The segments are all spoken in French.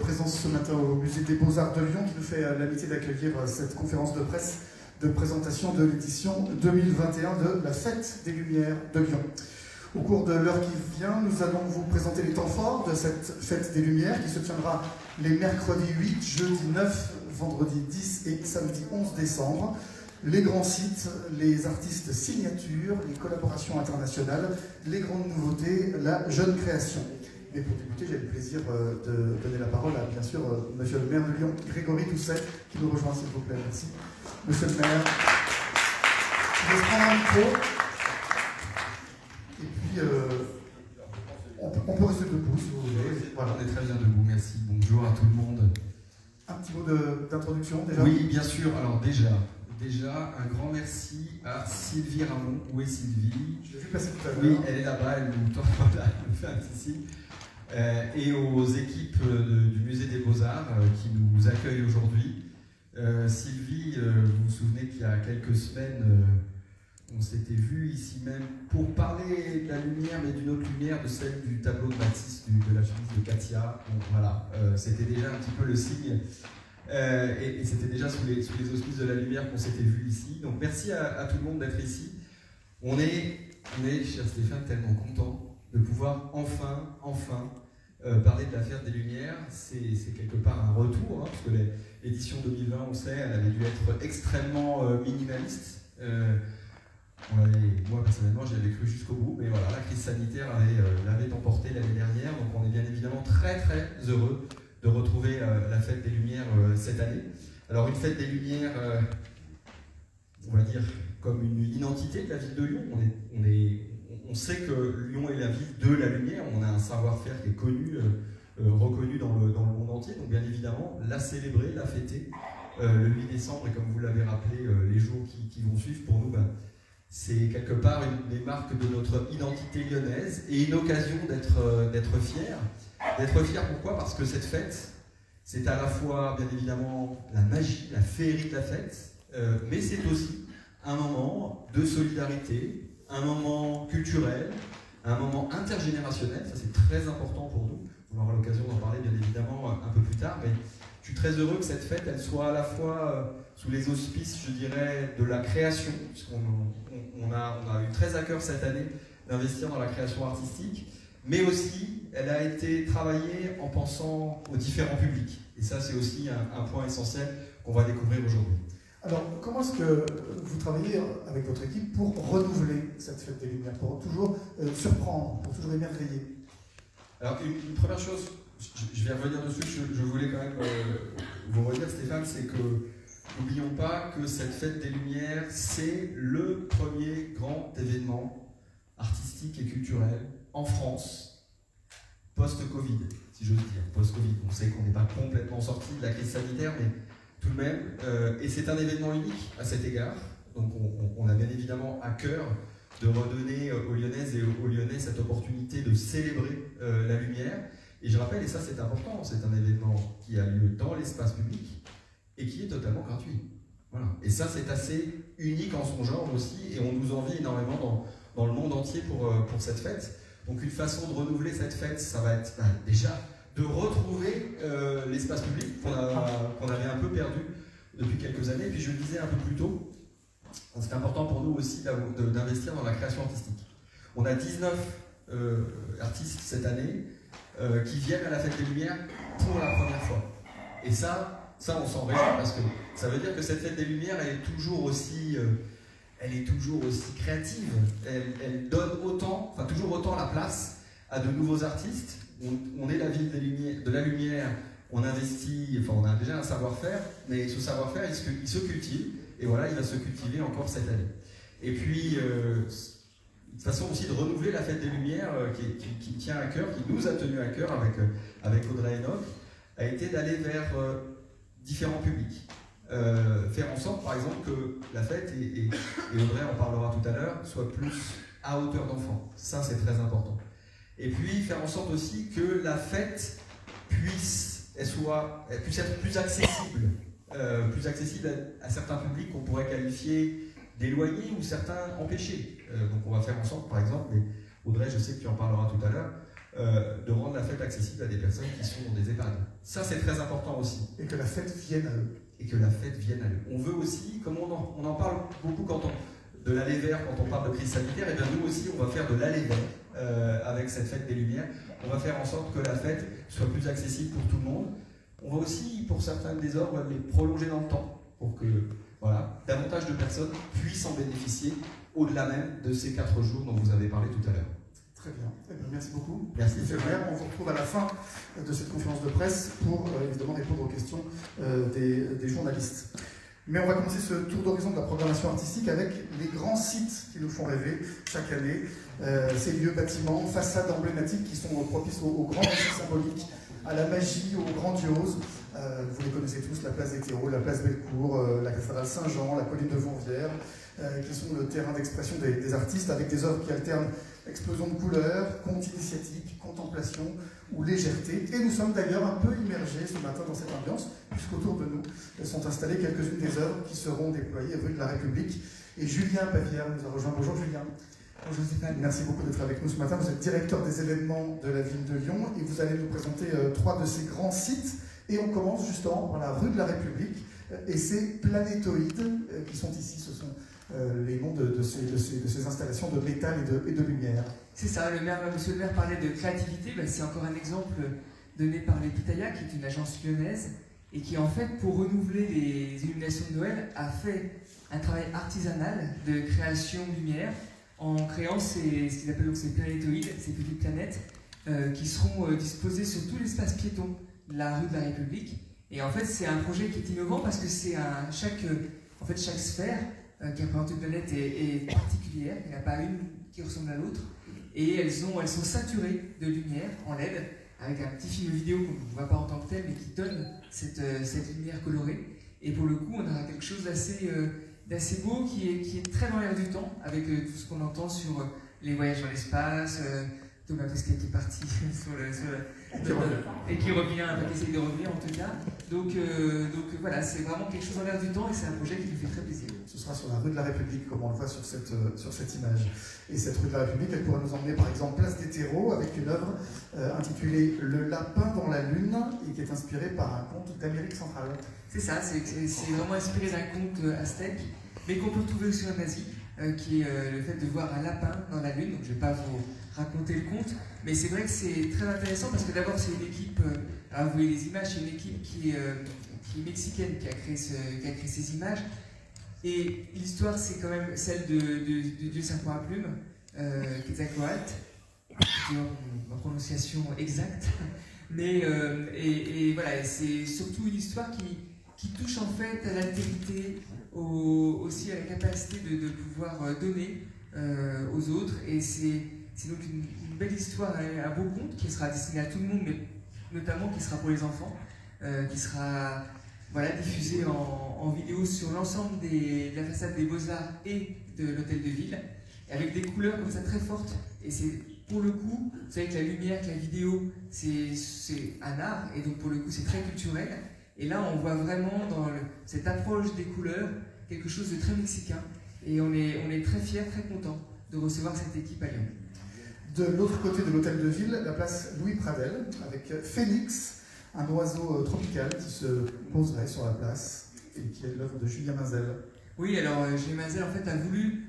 présence ce matin au Musée des Beaux-Arts de Lyon, qui nous fait l'amitié d'accueillir cette conférence de presse de présentation de l'édition 2021 de la Fête des Lumières de Lyon. Au cours de l'heure qui vient, nous allons vous présenter les temps forts de cette Fête des Lumières qui se tiendra les mercredis 8, jeudi 9, vendredi 10 et samedi 11 décembre. Les grands sites, les artistes signatures, les collaborations internationales, les grandes nouveautés, la jeune création. Et pour débuter, j'ai le plaisir de donner la parole à, bien sûr, Monsieur le maire de Lyon, Grégory Doucet, qui nous rejoint, s'il vous plaît. Merci. Monsieur le maire, je vais prendre un micro. Et puis, on peut rester debout, si vous voulez. Voilà, on est très bien debout, merci. Bonjour à tout le monde. Un petit mot d'introduction, déjà? Oui, bien sûr. Alors déjà, un grand merci à Sylvie Ramon. Où est Sylvie? Je l'ai vu passer tout à l'heure. Oui, elle est là-bas, elle nous tend, voilà, elle nous fait un petit signe. Et aux équipes du Musée des Beaux-Arts qui nous accueillent aujourd'hui. Sylvie, vous vous souvenez qu'il y a quelques semaines, on s'était vu ici même pour parler de la lumière, mais d'une autre lumière, de celle du tableau de Matisse, de la chemise de Katia. Donc voilà, c'était déjà un petit peu le signe. Et c'était déjà sous les auspices de la lumière qu'on s'était vu ici. Donc merci à tout le monde d'être ici. On est, cher Stéphane, tellement content de pouvoir enfin parler de la Fête des Lumières. C'est quelque part un retour, hein, parce que l'édition 2020, on sait, elle avait dû être extrêmement minimaliste. Moi, personnellement, j'y avais cru jusqu'au bout, mais voilà, la crise sanitaire l'avait emporté l'année dernière, donc on est bien évidemment très très heureux de retrouver la Fête des Lumières cette année. Alors, une Fête des Lumières, on va dire, comme une identité de la ville de Lyon. On sait que Lyon est la ville de la lumière, on a un savoir-faire qui est connu, reconnu dans le monde entier, donc bien évidemment, la célébrer, la fêter le 8 décembre, et comme vous l'avez rappelé, les jours qui vont suivre, pour nous, c'est quelque part une des marques de notre identité lyonnaise et une occasion d'être fiers. D'être fiers, pourquoi? Parce que cette fête, c'est à la fois, bien évidemment, la magie, la féerie de la fête, mais c'est aussi un moment de solidarité, un moment culturel, un moment intergénérationnel. Ça, c'est très important pour nous. On aura l'occasion d'en parler, bien évidemment, un peu plus tard, mais je suis très heureux que cette fête, elle soit à la fois sous les auspices, je dirais, de la création, puisqu'on a eu très à cœur cette année d'investir dans la création artistique, mais aussi, elle a été travaillée en pensant aux différents publics. Et ça, c'est aussi un point essentiel qu'on va découvrir aujourd'hui. Alors, comment est-ce que vous travaillez avec votre équipe pour renouveler cette Fête des Lumières, pour toujours surprendre, pour toujours émerveiller? Alors, une première chose, je vais revenir dessus, je voulais quand même vous redire, Stéphane, c'est que n'oublions pas que cette Fête des Lumières, c'est le premier grand événement artistique et culturel en France, post-Covid, si j'ose dire, post-Covid. On sait qu'on n'est pas complètement sorti de la crise sanitaire, mais tout de même, et c'est un événement unique à cet égard. Donc on a bien évidemment à cœur de redonner aux Lyonnaises et aux Lyonnais cette opportunité de célébrer la lumière. Et je rappelle, et ça c'est important, c'est un événement qui a lieu dans l'espace public et qui est totalement gratuit. Voilà. Et ça c'est assez unique en son genre aussi, et on nous envie énormément dans le monde entier pour cette fête. Donc une façon de renouveler cette fête, ça va être déjà de retrouver l'espace public qu'on avait un peu perdu depuis quelques années. Et puis je le disais un peu plus tôt, c'est important pour nous aussi d'investir dans la création artistique. On a 19 artistes cette année qui viennent à la Fête des Lumières pour la première fois. Et ça on s'en réjouit, parce que ça veut dire que cette Fête des Lumières, elle est toujours aussi créative. Elle donne toujours autant la place à de nouveaux artistes. On est la ville de la lumière, on investit, on a déjà un savoir-faire, mais ce savoir-faire, il se cultive, et voilà, il va se cultiver encore cette année. Et puis, une façon aussi de renouveler la Fête des Lumières qui tient à cœur, qui nous a tenu à cœur avec Audrey Enoch, a été d'aller vers différents publics. Faire en sorte, par exemple, que la fête, et Audrey en parlera tout à l'heure, soit plus à hauteur d'enfant. Ça, c'est très important. Et puis, faire en sorte aussi que la fête puisse être plus accessible à certains publics qu'on pourrait qualifier d'éloignés ou certains empêchés. Donc, on va faire en sorte, par exemple, mais Audrey, je sais que tu en parleras tout à l'heure, de rendre la fête accessible à des personnes qui sont dans des EHPAD. Ça, c'est très important aussi. Et que la fête vienne à eux. Et que la fête vienne à eux. On veut aussi, comme on en parle beaucoup de l'aller vers, quand on parle de crise sanitaire, et bien nous aussi, on va faire de l'aller vers avec cette fête des Lumières. On va faire en sorte que la fête soit plus accessible pour tout le monde. On va aussi, pour certains des œuvres, les prolonger dans le temps, pour que voilà, davantage de personnes puissent en bénéficier au-delà même de ces 4 jours dont vous avez parlé tout à l'heure. Très bien. Eh bien, merci beaucoup. Merci. On vous retrouve à la fin de cette conférence de presse pour évidemment répondre aux questions des journalistes. Mais on va commencer ce tour d'horizon de la programmation artistique avec les grands sites qui nous font rêver chaque année. Ces lieux, bâtiments, façades emblématiques qui sont propices aux grands récits symboliques, à la magie, aux grandioses. Vous les connaissez tous, la place des Terreaux, la place Bellecour, la cathédrale Saint-Jean, la colline de Fourvière, qui sont le terrain d'expression des artistes avec des œuvres qui alternent explosion de couleurs, conte initiatique, contemplation ou légèreté. Et nous sommes d'ailleurs un peu immergés ce matin dans cette ambiance, puisqu'autour de nous sont installées quelques-unes des œuvres qui seront déployées rue de la République. Et Julien Bavière nous a rejoint. Bonjour Julien. Bonjour Stéphane. Merci beaucoup d'être avec nous ce matin. Vous êtes directeur des événements de la ville de Lyon et vous allez nous présenter 3 de ces grands sites. Et on commence justement par la rue de la République et ces planétoïdes qui sont ici. Ce sont les noms de ces installations de métal et de lumière. C'est ça, monsieur le maire parlait de créativité, c'est encore un exemple donné par les Pitaya, qui est une agence lyonnaise, et qui en fait, pour renouveler les illuminations de Noël, a fait un travail artisanal de création de lumière, en créant ce qu'ils appellent donc ces planétoïdes, ces petites planètes, qui seront disposées sur tout l'espace piéton de la rue de la République. Et en fait, c'est un projet qui est innovant parce que c'est chaque sphère qui représente une planète est particulière, il n'y en a pas une qui ressemble à l'autre, et elles sont saturées de lumière en LED, avec un petit film vidéo qu'on ne voit pas en tant que tel, mais qui donne cette lumière colorée. Et pour le coup, on aura quelque chose d'assez beau, qui est très dans l'air du temps, avec tout ce qu'on entend sur les voyages dans l'espace, Thomas Pesquet qui est parti et qui revient, qui essaye de revenir en tout cas. Donc voilà, c'est vraiment quelque chose dans l'air du temps et c'est un projet qui nous fait très plaisir. Ce sera sur la rue de la République, comme on le voit sur cette image. Et cette rue de la République, elle pourra nous emmener par exemple place des Terreaux avec une œuvre intitulée Le lapin dans la lune et qui est inspirée par un conte d'Amérique centrale. C'est ça, c'est vraiment inspiré d'un conte aztèque, mais qu'on peut retrouver aussi en Asie, qui est le fait de voir un lapin dans la lune. Donc je ne vais pas vous raconter le conte, mais c'est vrai que c'est très intéressant parce que d'abord c'est une équipe, alors vous voyez les images, c'est une équipe qui est mexicaine qui a créé ces images, et l'histoire c'est quand même celle du dieu serpent à plumes, Quetzalcoatl, ma prononciation exacte, mais et voilà, c'est surtout une histoire qui touche en fait à l'altérité, aussi à la capacité de pouvoir donner aux autres, et c'est donc une belle histoire, un beau conte qui sera destiné à tout le monde, mais notamment qui sera pour les enfants, qui sera diffusé en vidéo sur l'ensemble de la façade des Beaux-Arts et de l'hôtel de ville, avec des couleurs comme ça très fortes. Et c'est pour le coup, vous savez que la lumière, que la vidéo, c'est un art, et donc pour le coup c'est très culturel. Et là on voit vraiment dans cette approche des couleurs quelque chose de très mexicain. Et on est très fiers, très contents de recevoir cette équipe à Lyon. De l'autre côté de l'hôtel de ville, la place Louis Pradel, avec Phénix, un oiseau tropical qui se poserait sur la place et qui est l'œuvre de Julien Mazel. Oui, alors Julien Mazel en fait a voulu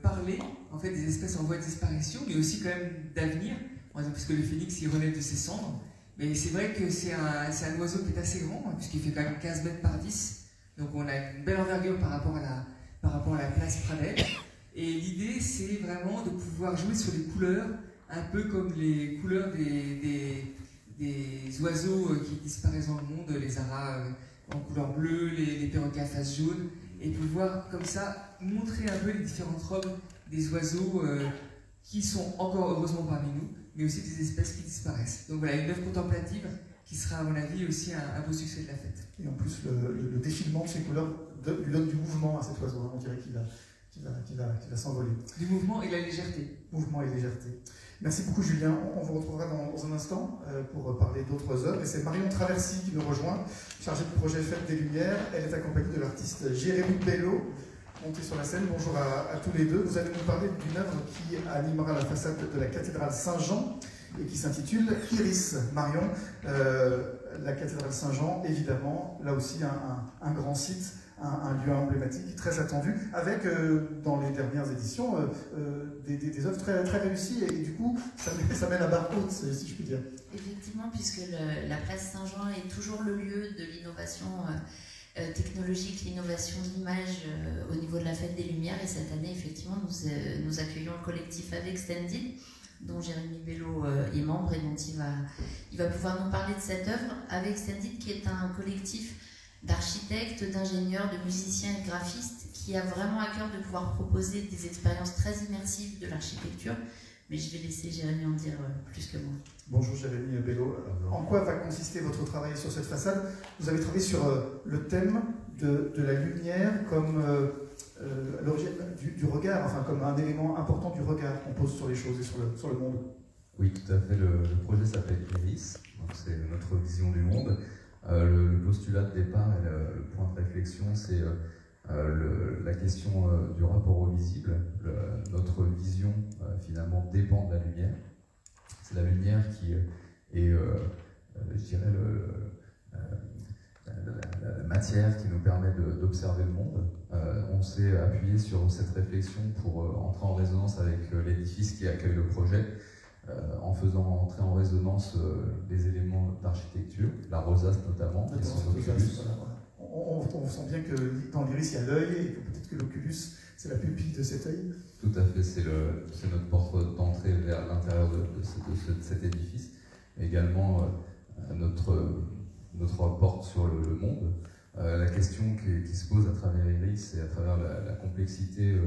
parler en fait des espèces en voie de disparition, mais aussi quand même d'avenir, parce que le phénix il relève de ses cendres. Mais c'est vrai que c'est un oiseau qui est assez grand, puisqu'il fait quand même 15 mètres par 10, donc on a une belle envergure par rapport à la place Pradel. Et l'idée, c'est vraiment de pouvoir jouer sur les couleurs, un peu comme les couleurs des oiseaux qui disparaissent dans le monde, les aras en couleur bleue, les perroquets à face jaune, et pouvoir comme ça montrer un peu les différentes robes des oiseaux qui sont encore heureusement parmi nous, mais aussi des espèces qui disparaissent. Donc voilà, une œuvre contemplative qui sera à mon avis aussi un beau succès de la fête. Et en plus, le défilement de ces couleurs lui donne du mouvement à cet oiseau, on dirait qu'il va s'envoler. Du mouvement et de la légèreté. Mouvement et légèreté. Merci beaucoup Julien. On vous retrouvera dans un instant pour parler d'autres œuvres. Et c'est Marion Traversy qui nous rejoint, chargée de projet Fête des Lumières. Elle est accompagnée de l'artiste Jérémy Bello, monté sur la scène. Bonjour à tous les deux. Vous allez nous parler d'une œuvre qui animera la façade de la cathédrale Saint-Jean et qui s'intitule Iris. Marion, la cathédrale Saint-Jean, évidemment, là aussi un grand site, un lieu emblématique, très attendu, avec, dans les dernières éditions, des œuvres très, très réussies, et du coup, ça met la barre haute, si je puis dire. Effectivement, puisque la place Saint-Jean est toujours le lieu de l'innovation technologique, l'innovation d'image au niveau de la Fête des Lumières, et cette année, effectivement, nous accueillons le collectif Avec Extended, dont Jérémy Bello est membre, et dont il va pouvoir nous parler de cette œuvre. Avec Extended, qui est un collectif d'architectes, d'ingénieurs, de musiciens et de graphistes qui a vraiment à cœur de pouvoir proposer des expériences très immersives de l'architecture. Mais je vais laisser Jérémy en dire plus que moi. Bonjour Jérémy Bello. En quoi va consister votre travail sur cette façade? Vous avez travaillé sur le thème de la lumière comme l'origine du regard, enfin comme un élément important du regard qu'on pose sur les choses et sur le monde. Oui, tout à fait. Le projet s'appelle Iris, donc c'est notre vision du monde. Le postulat de départ et le point de réflexion, c'est la question du rapport au visible. Notre vision, finalement, dépend de la lumière. C'est la lumière qui est, je dirais, la matière qui nous permet d'observer le monde. On s'est appuyé sur cette réflexion pour entrer en résonance avec l'édifice qui accueille le projet, en faisant entrer en résonance des éléments d'architecture, la rosace notamment, et son oculus. On sent bien que dans l'iris, il y a l'œil, et que peut-être que l'oculus, c'est la pupille de cet œil. Tout à fait, c'est notre porte d'entrée vers l'intérieur de cet édifice, mais également notre porte sur le monde. La question qui se pose à travers Iris et à travers la complexité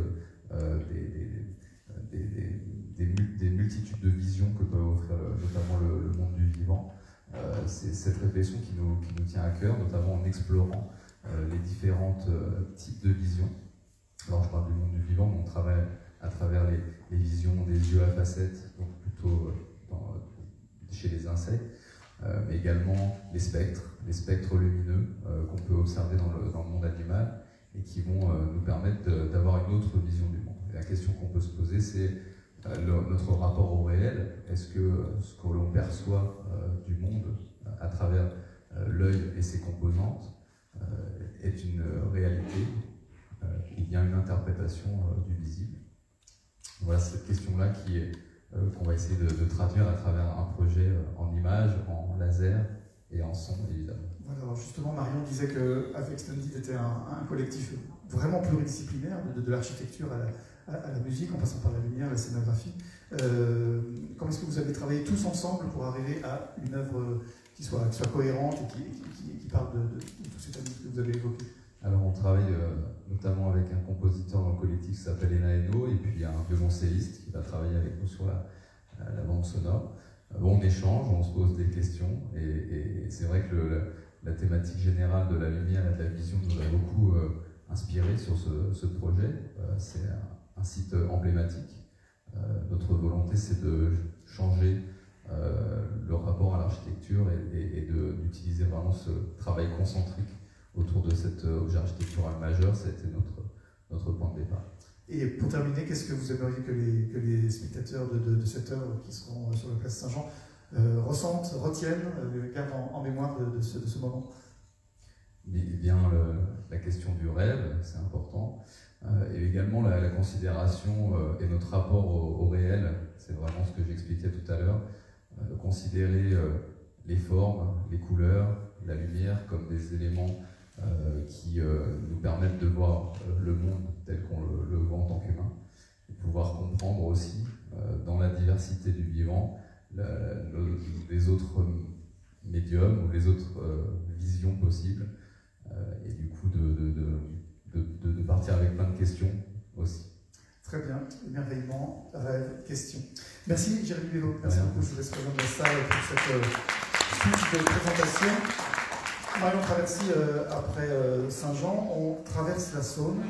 des multitudes de visions que peut offrir notamment le monde du vivant, c'est cette réflexion qui nous tient à cœur, notamment en explorant les différents types de visions. Alors je parle du monde du vivant, mais on travaille à travers les visions des yeux à facettes, donc plutôt chez les insectes, mais également les spectres lumineux qu'on peut observer dans le monde animal et qui vont nous permettre d'avoir une autre vision du monde. Et la question qu'on peut se poser, c'est notre rapport au réel. Est-ce que ce que l'on perçoit du monde à travers l'œil et ses composantes est une réalité? Il y a une interprétation du visible. Voilà cette question-là qu'on va essayer de traduire à travers un projet en images, en laser et en son, évidemment. Voilà, alors justement, Marion disait qu'Avec Extended était un collectif vraiment pluridisciplinaire, de l'architecture à la musique, en passant par la lumière, la scénographie. Comment est-ce que vous avez travaillé tous ensemble pour arriver à une œuvre qui soit cohérente et qui parle de tout cet amis que vous avez évoqué? Alors on travaille notamment avec un compositeur dans le collectif qui s'appelle Ena Eno, et puis un violoncelliste qui va travailler avec nous sur la bande sonore. On échange, on se pose des questions, et c'est vrai que la thématique générale de la lumière et de la vision nous a beaucoup inspiré sur ce projet. C'est un site emblématique. Notre volonté, c'est de changer le rapport à l'architecture et d'utiliser vraiment ce travail concentrique autour de cet objet architectural majeur. C'était notre point de départ. Et pour terminer, qu'est-ce que vous aimeriez que les spectateurs de cette œuvre qui seront sur la place Saint-Jean ressentent, retiennent, gardent en mémoire de ce moment? Bien la question du rêve, c'est important, et également la considération et notre rapport au réel. C'est vraiment ce que j'expliquais tout à l'heure. Considérer les formes, les couleurs, la lumière comme des éléments qui nous permettent de voir le monde tel qu'on le voit en tant qu'humain, et pouvoir comprendre aussi dans la diversité du vivant les autres médiums ou les autres visions possibles, et du coup de partir avec plein de questions aussi. Très bien, émerveillement, rêve, question. Merci Jérémy Bello, merci beaucoup, je vous laisse rejoindre la salle pour cette suite de présentation. Marion Traversy, après Saint-Jean, on traverse la Saône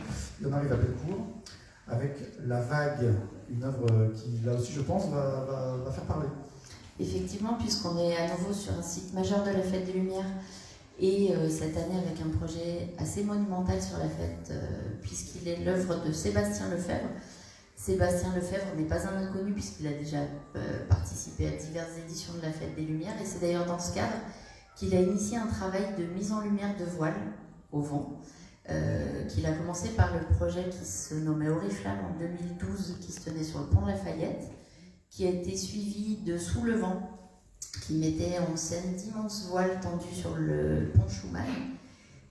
et on arrive à Bellecour avec La Vague, une œuvre qui, là aussi, je pense, va faire parler. Effectivement, puisqu'on est à nouveau sur un site majeur de la Fête des Lumières, et cette année avec un projet assez monumental sur la fête, puisqu'il est l'œuvre de Sébastien Lefebvre. Sébastien Lefebvre n'est pas un inconnu puisqu'il a déjà participé à diverses éditions de la Fête des Lumières, et c'est d'ailleurs dans ce cadre qu'il a initié un travail de mise en lumière de voiles au vent, qu'il a commencé par le projet qui se nommait Oriflamme en 2012, qui se tenait sur le pont de Lafayette, qui a été suivi de Sous le vent, qui mettait en scène d'immenses voiles tendues sur le pont Schumann.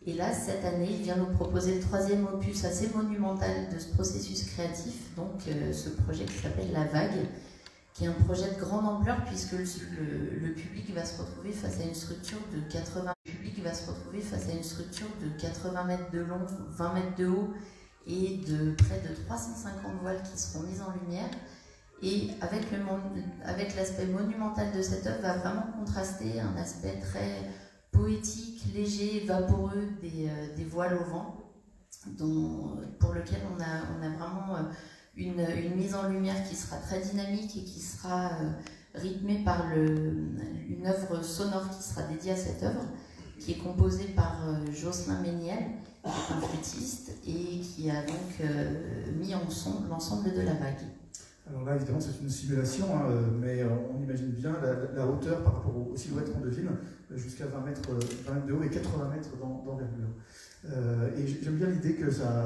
Et là, cette année, il vient nous proposer le 3e opus assez monumental de ce processus créatif, donc ce projet qui s'appelle La Vague, qui est un projet de grande ampleur puisque le public va se retrouver face à une structure de 80 mètres de long, 20 mètres de haut et de près de 350 voiles qui seront mises en lumière. Et avec l'aspect monumental de cette œuvre va vraiment contraster un aspect très poétique, léger, vaporeux des voiles au vent, pour lequel on a vraiment une mise en lumière qui sera très dynamique et qui sera rythmée par une œuvre sonore qui sera dédiée à cette œuvre, qui est composée par Jocelyn Méniel, qui est un flûtiste et qui a donc mis en son l'ensemble de La Vague. Alors là, évidemment, c'est une simulation, hein, mais on imagine bien la hauteur par rapport aux silhouettes rondeville, jusqu'à 20 mètres de haut et 80 mètres d'envergure. Et j'aime bien l'idée que ça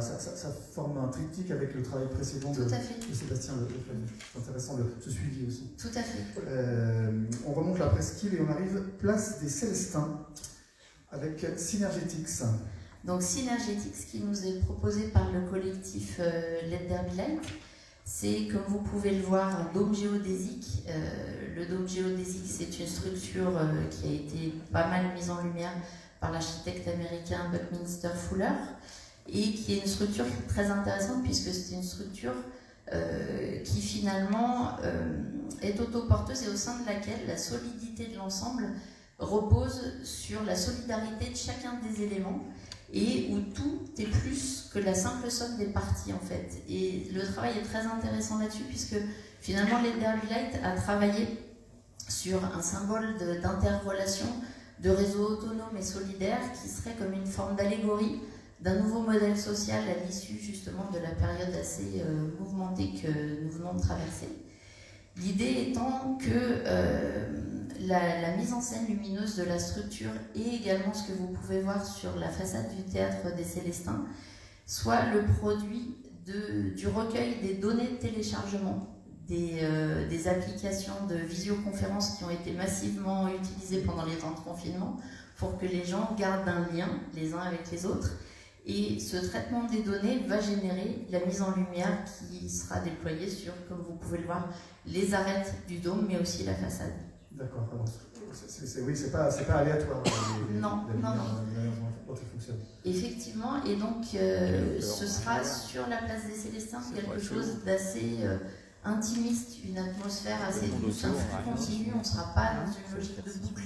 forme un triptyque avec le travail précédent de Sébastien Lefebvre. C'est intéressant ce suivi aussi. Tout à fait. On remonte la presqu'île et on arrive place des Célestins avec Synergetics. Donc Synergetics qui nous est proposé par le collectif Let There Be Light. C'est, comme vous pouvez le voir, un dôme géodésique. Le dôme géodésique, c'est une structure qui a été pas mal mise en lumière par l'architecte américain Buckminster Fuller et qui est une structure très intéressante puisque c'est une structure qui finalement est autoporteuse et au sein de laquelle la solidité de l'ensemble repose sur la solidarité de chacun des éléments et où tout est plus que la simple somme des parties en fait. Et le travail est très intéressant là-dessus puisque finalement Let There Be Light a travaillé sur un symbole d'interrelation, de réseau autonome et solidaire qui serait comme une forme d'allégorie d'un nouveau modèle social à l'issue justement de la période assez mouvementée que nous venons de traverser. L'idée étant que la mise en scène lumineuse de la structure et également ce que vous pouvez voir sur la façade du théâtre des Célestins soit le produit du recueil des données de téléchargement des applications de visioconférence qui ont été massivement utilisées pendant les temps de confinement pour que les gens gardent un lien les uns avec les autres. Et ce traitement des données va générer la mise en lumière qui sera déployée sur, comme vous pouvez le voir, les arêtes du dôme, mais aussi la façade. D'accord. Oui, c'est pas aléatoire. Non. Quand ça fonctionne. Effectivement, et donc ce sera sur la place des Célestins quelque chose d'assez intimiste, une atmosphère assez douce, un flux continu. On ne sera pas dans une logique de boucle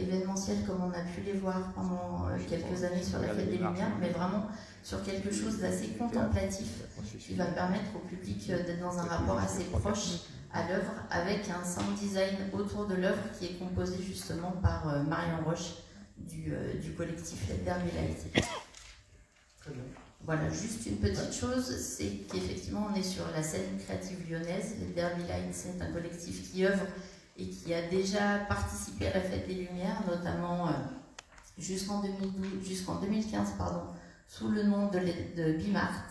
événementielle comme on a pu les voir pendant quelques années sur la Fête des Lumières, mais vraiment sur quelque chose d'assez contemplatif qui va permettre au public d'être dans un rapport assez proche à l'œuvre avec un sound design autour de l'œuvre qui est composé justement par Marion Roche du collectif Let There Be Light. Très bien. Voilà, juste une petite chose, c'est qu'effectivement on est sur la scène créative lyonnaise. Let There Be Light, c'est un collectif qui œuvre et qui a déjà participé à la Fête des Lumières, notamment jusqu'en 2015, sous le nom de Bimart,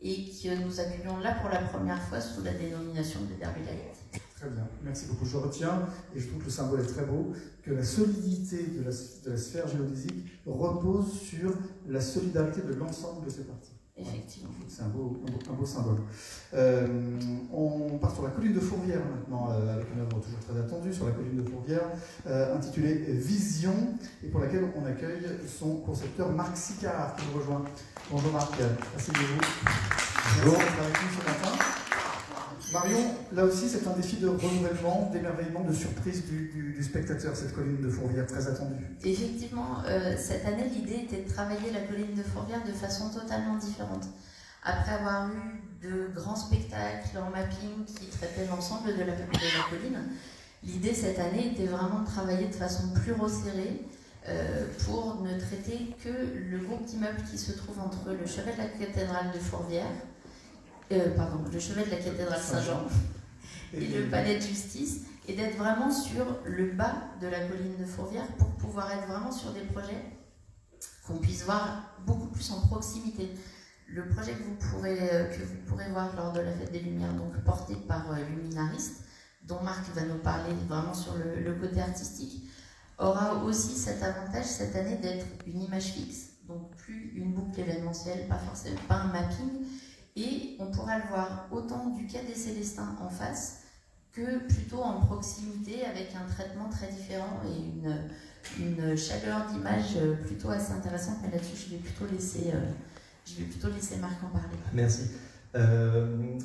et que nous accueillons là pour la première fois sous la dénomination de Let There Be Light. Très bien, merci beaucoup. Je retiens, et je trouve que le symbole est très beau, que la solidité de la sphère géodésique repose sur la solidarité de l'ensemble de ses parties. Effectivement. C'est un beau symbole. On part sur la colline de Fourvière maintenant, avec une œuvre toujours très attendue sur la colline de Fourvière, intitulée Vision, et pour laquelle on accueille son concepteur Marc Sicard qui nous rejoint. Bonjour Marc, asseyez-vous. Bonjour. Merci d'être avec nous ce matin. Marion, là aussi c'est un défi de renouvellement, d'émerveillement, de surprise du spectateur, cette colline de Fourvière très attendue. Effectivement, cette année l'idée était de travailler la colline de Fourvière de façon totalement différente. Après avoir eu de grands spectacles en mapping qui traitaient l'ensemble de la colline, l'idée cette année était vraiment de travailler de façon plus resserrée pour ne traiter que le groupe d'immeubles qui se trouve entre le chevet de la cathédrale de Fourvière, le chevet de la cathédrale Saint-Jean et le palais de justice, et d'être vraiment sur le bas de la colline de Fourvière pour pouvoir être vraiment sur des projets qu'on puisse voir beaucoup plus en proximité. Le projet que vous pourrez voir lors de la Fête des Lumières, donc porté par Luminariste, dont Marc va nous parler vraiment sur le côté artistique, aura aussi cet avantage cette année d'être une image fixe, donc plus une boucle événementielle, pas un mapping, et on pourra le voir autant du Quai des Célestins en face que plutôt en proximité avec un traitement très différent et une chaleur d'image plutôt assez intéressante. Mais là-dessus, je vais plutôt laisser Marc en parler. Merci.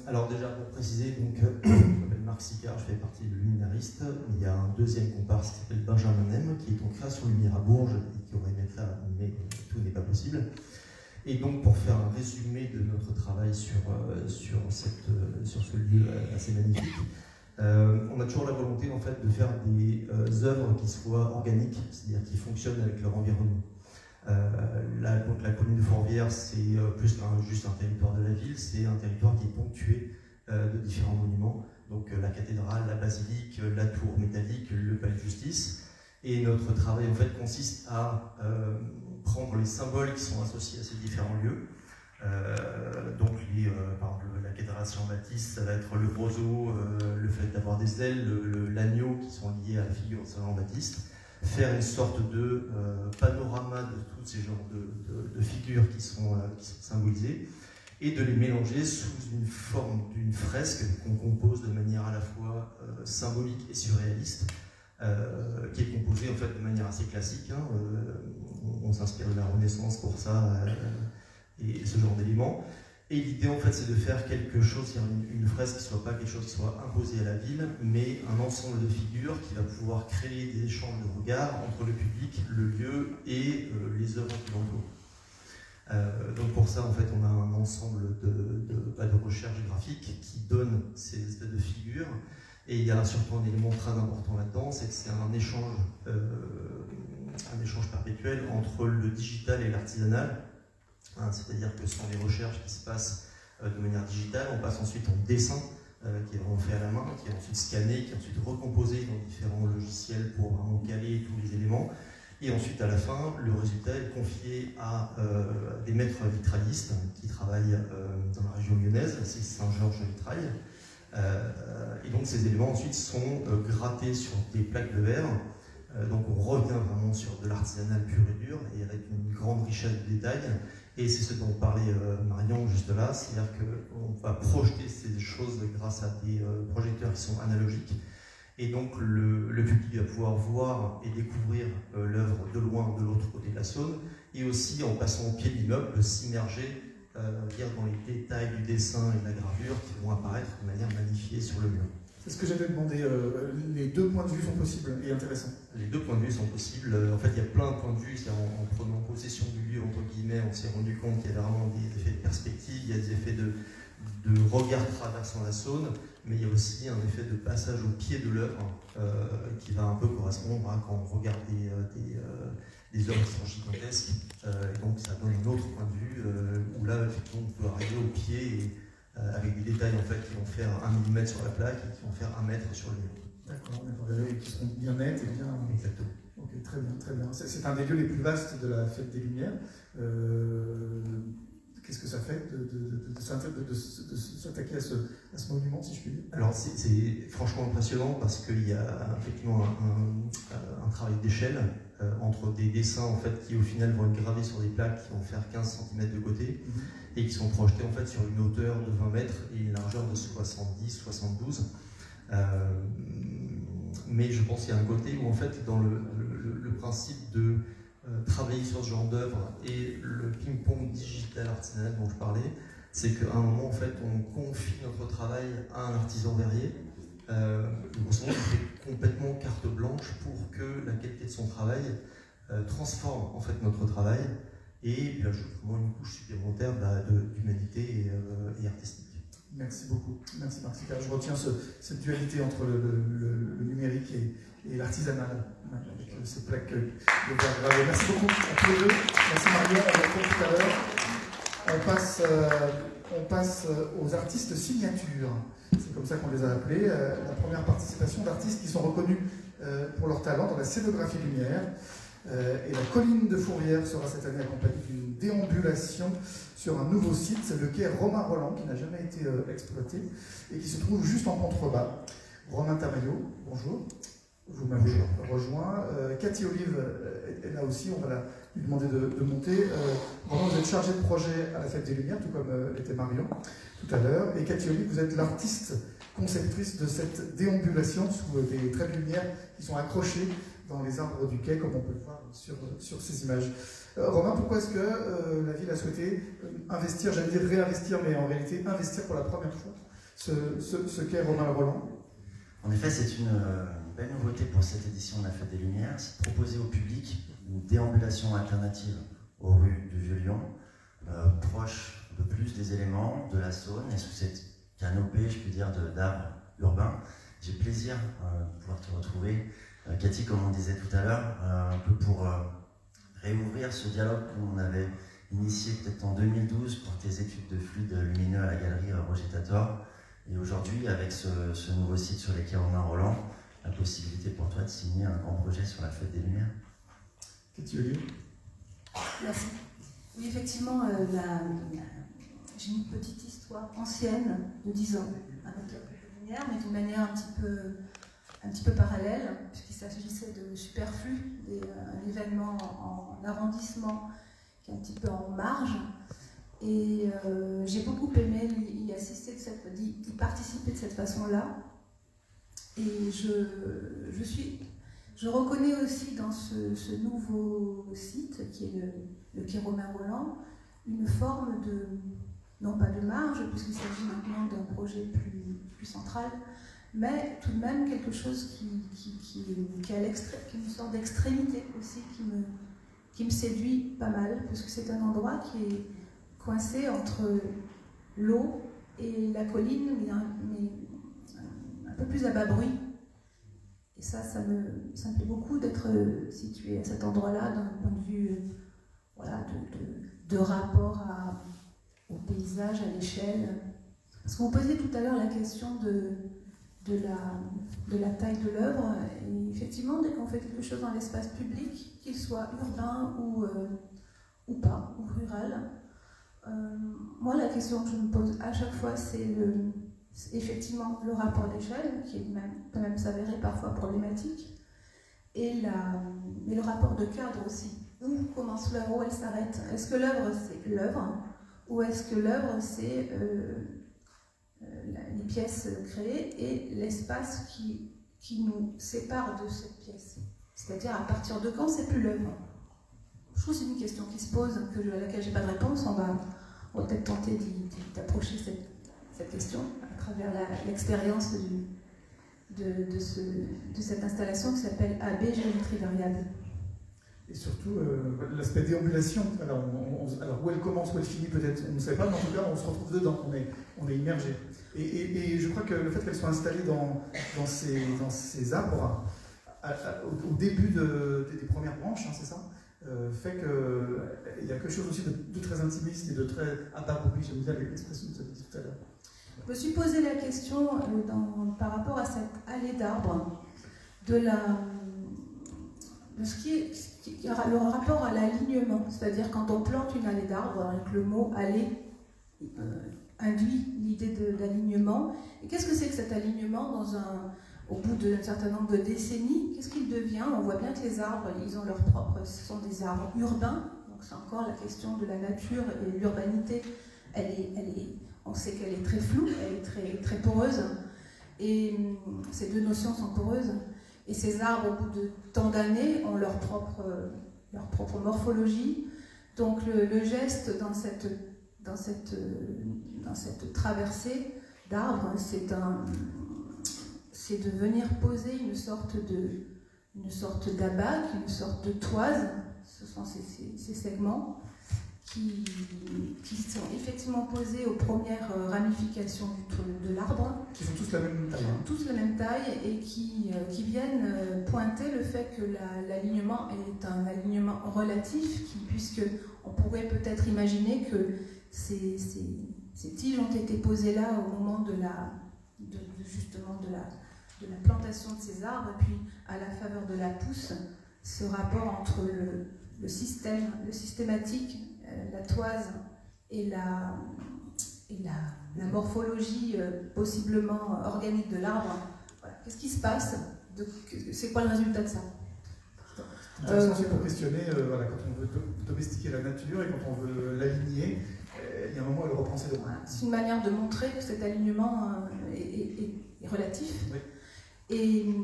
Alors déjà pour préciser, donc, je m'appelle Marc Sicard, je fais partie de Luminariste. Il y a un deuxième comparse qui s'appelle Benjamin Nem, qui est en création lumière à Bourges et qui aurait aimé être là, mais tout n'est pas possible. Et donc pour faire un résumé de notre travail sur ce lieu assez magnifique, on a toujours la volonté en fait de faire des œuvres qui soient organiques, c'est-à-dire qui fonctionnent avec leur environnement. Donc la colline de Fourvière, c'est plus juste un territoire de la ville, c'est un territoire qui est ponctué de différents monuments, donc la cathédrale, la basilique, la tour métallique, le palais de justice. Et notre travail en fait consiste à prendre les symboles qui sont associés à ces différents lieux. Donc par exemple, la cathédrale Saint-Jean-Baptiste, ça va être le roseau, le fait d'avoir des ailes, l'agneau qui sont liés à la figure de Saint-Jean-Baptiste. Faire une sorte de panorama de tous ces genres de figures qui sont symbolisées et de les mélanger sous une forme d'une fresque qu'on compose de manière à la fois symbolique et surréaliste, qui est composée en fait de manière assez classique. Hein, on s'inspire de la Renaissance pour ça et ce genre d'éléments. Et l'idée en fait c'est de faire quelque chose, une fresque qui ne soit pas quelque chose qui soit imposé à la ville, mais un ensemble de figures qui va pouvoir créer des échanges de regards entre le public, le lieu et les œuvres qui l'entourent. Donc pour ça en fait on a un ensemble de recherches graphiques qui donnent ces espèces de figures, et il y a surtout un élément très important là-dedans, c'est que c'est un échange perpétuel entre le digital et l'artisanal. C'est-à-dire que ce sont des recherches qui se passent de manière digitale, on passe ensuite en dessin, qui est vraiment fait à la main, qui est ensuite scanné, qui est ensuite recomposé dans différents logiciels pour vraiment caler tous les éléments. Et ensuite, à la fin, le résultat est confié à des maîtres vitraillistes qui travaillent dans la région lyonnaise, c'est Saint-Georges Vitrail. Et donc ces éléments ensuite sont grattés sur des plaques de verre. Donc on revient vraiment sur de l'artisanal pur et dur, et avec une grande richesse de détails. Et c'est ce dont parlait Marion juste là, c'est-à-dire qu'on va projeter ces choses grâce à des projecteurs qui sont analogiques. Et donc le public va pouvoir voir et découvrir l'œuvre de loin, de l'autre côté de la Saône, et aussi en passant au pied de l'immeuble, s'immerger dans les détails du dessin et de la gravure qui vont apparaître de manière magnifiée sur le mur. C'est ce que j'avais demandé, les deux points de vue sont possibles et intéressants. Les deux points de vue sont possibles. En fait, il y a plein de points de vue. En prenant possession du lieu, entre guillemets, on s'est rendu compte qu'il y avait vraiment des effets de perspective, il y a des effets de regard traversant la Saône, mais il y a aussi un effet de passage au pied de l'œuvre qui va un peu correspondre à quand on regarde des œuvres qui sont gigantesques. Donc ça donne un autre point de vue où là, effectivement, on peut arriver au pied avec des détails en fait, qui vont faire 1 mm sur la plaque et qui vont faire 1 mètre sur le mur. D'accord, qui seront bien nets et bien... Exactement. Ok, très bien, très bien. C'est un des lieux les plus vastes de la Fête des Lumières. Qu'est-ce que ça fait de s'attaquer à ce monument, si je puis dire? Alors c'est franchement impressionnant parce qu'il y a effectivement un travail d'échelle entre des dessins en fait, qui au final vont être gravés sur des plaques qui vont faire 15 cm de côté et qui sont projetés en fait, sur une hauteur de 20 mètres et une largeur de 70-72. Mais je pense qu'il y a un côté où en fait dans le principe de travailler sur ce genre d'œuvre et le ping-pong digital artisanal dont je parlais, c'est qu'à un moment en fait on confie notre travail à un artisan verrier. Grosso modo, il fait complètement carte blanche pour que la qualité de son travail transforme en fait notre travail et lui ajoute vraiment une couche supplémentaire d'humanité et artistique. Merci beaucoup. Merci Marc Sicard. Je retiens cette dualité entre le numérique et l'artisanal, avec ces plaques de verre gravées. Merci beaucoup à tous les deux. Merci Marion, à bientôt tout à l'heure. On passe aux artistes signatures. C'est comme ça qu'on les a appelés. La première participation d'artistes qui sont reconnus pour leur talent dans la scénographie lumière. Et la colline de Fourrière sera cette année accompagnée d'une déambulation sur un nouveau site, le quai Romain Roland, qui n'a jamais été exploité et qui se trouve juste en contrebas. Romain Tamayo, bonjour. Vous m'avez rejoint. Cathy Olive est là aussi, on va lui demander de monter. Romain, vous êtes chargé de projet à la Fête des Lumières, tout comme était Marion tout à l'heure. Et Cathy Olive, vous êtes l'artiste conceptrice de cette déambulation sous des traits de lumière qui sont accrochés dans les arbres du quai, comme on peut le voir sur ces images. Romain, pourquoi est-ce que la ville a souhaité investir, j'allais dire réinvestir, mais en réalité investir pour la première fois ce quai Romain Roland? En effet, c'est une belle nouveauté pour cette édition de la Fête des Lumières, c'est de proposer au public une déambulation alternative aux rues du Vieux-Lyon, proche de plus des éléments de la Saône et sous cette canopée, je peux dire, d'arbres urbains. J'ai plaisir de pouvoir te retrouver, Cathy, comme on disait tout à l'heure, un peu pour réouvrir ce dialogue qu'on avait initié peut-être en 2012 pour tes études de fluide lumineux à la galerie Roger Tator. Et aujourd'hui, avec ce nouveau site sur les quais Romain Roland, la possibilité pour toi de signer un grand projet sur la Fête des Lumières. Cathy Olive. Merci. Oui, effectivement, j'ai une petite histoire ancienne de 10 ans avec la Fête des Lumières, mais d'une manière un petit peu parallèle, puisqu'il s'agissait de Superflu, un événement en arrondissement qui est un petit peu en marge. Et j'ai beaucoup aimé y assister, y participer de cette façon-là. Et je reconnais aussi dans ce nouveau site, qui est le quai Romain Roland, une forme de, non pas de marge, puisqu'il s'agit maintenant d'un projet plus central, mais tout de même quelque chose qui est une sorte d'extrémité aussi, qui me séduit pas mal, parce que c'est un endroit qui est coincé entre l'eau et la colline, mais un peu plus à bas bruit. Et ça me plaît beaucoup d'être situé à cet endroit-là, d'un point de vue voilà, de rapport au paysage, à l'échelle. Parce que vous posiez tout à l'heure la question de la taille de l'œuvre, et effectivement, dès qu'on fait quelque chose dans l'espace public, qu'il soit urbain ou pas, ou rural, moi, la question que je me pose à chaque fois, c'est effectivement le rapport d'échelle, qui peut même s'avérer parfois problématique, et le rapport de cadre aussi. Où commence l'œuvre, où elle s'arrête? Est-ce que l'œuvre, c'est l'œuvre, ou est-ce que l'œuvre, c'est les pièces créées et l'espace qui nous sépare de cette pièce? C'est-à-dire, à partir de quand c'est plus l'œuvre? Je trouve que c'est une question qui se pose, à laquelle je n'ai pas de réponse. On va peut-être tenter d'approcher cette question à travers l'expérience de cette installation qui s'appelle AB Géométrie variable. Et surtout, l'aspect déambulation, alors où elle commence, où elle finit peut-être, on ne sait pas, mais en tout cas on se retrouve dedans, on est immergé. Et je crois que le fait qu'elle soit installée dans ces arbres, au début des premières branches, hein, c'est ça, fait qu'il y a quelque chose aussi de très intimiste et de très à bas bruit, j'aime bien l'expression que vous avez dit tout à l'heure. Je me suis posé la question par rapport à cette allée d'arbres, le rapport à l'alignement, c'est-à-dire quand on plante une allée d'arbres, avec le mot allée induit l'idée d'alignement. Et qu'est-ce que c'est que cet alignement au bout d'un certain nombre de décennies? Qu'est-ce qu'il devient? On voit bien que les arbres, ils ont leur propre, ce sont des arbres urbains, donc c'est encore la question de la nature et l'urbanité. On sait qu'elle est très floue, elle est très, très poreuse, et ces deux notions sont poreuses. Et ces arbres, au bout de tant d'années, ont leur propre morphologie. Donc le geste dans cette traversée d'arbres, c'est de venir poser une sorte d'abac, une sorte de toise. Ce sont ces segments qui sont effectivement posés aux premières ramifications de l'arbre. Qui sont tous la même taille. Tous la même taille et qui viennent pointer le fait que l'alignement est un alignement relatif, puisque on pourrait peut-être imaginer que ces tiges ont été posées là au moment de la plantation de ces arbres, et puis à la faveur de la pousse, ce rapport entre le systématique, la toise et la morphologie possiblement organique de l'arbre. Voilà. Qu'est-ce qui se passe? C'est quoi le résultat de ça? C'est pour questionner, voilà, quand on veut domestiquer la nature et quand on veut l'aligner, il y a un moment où elle reprend ses droits. Voilà. C'est une manière de montrer que cet alignement est relatif. Oui. Et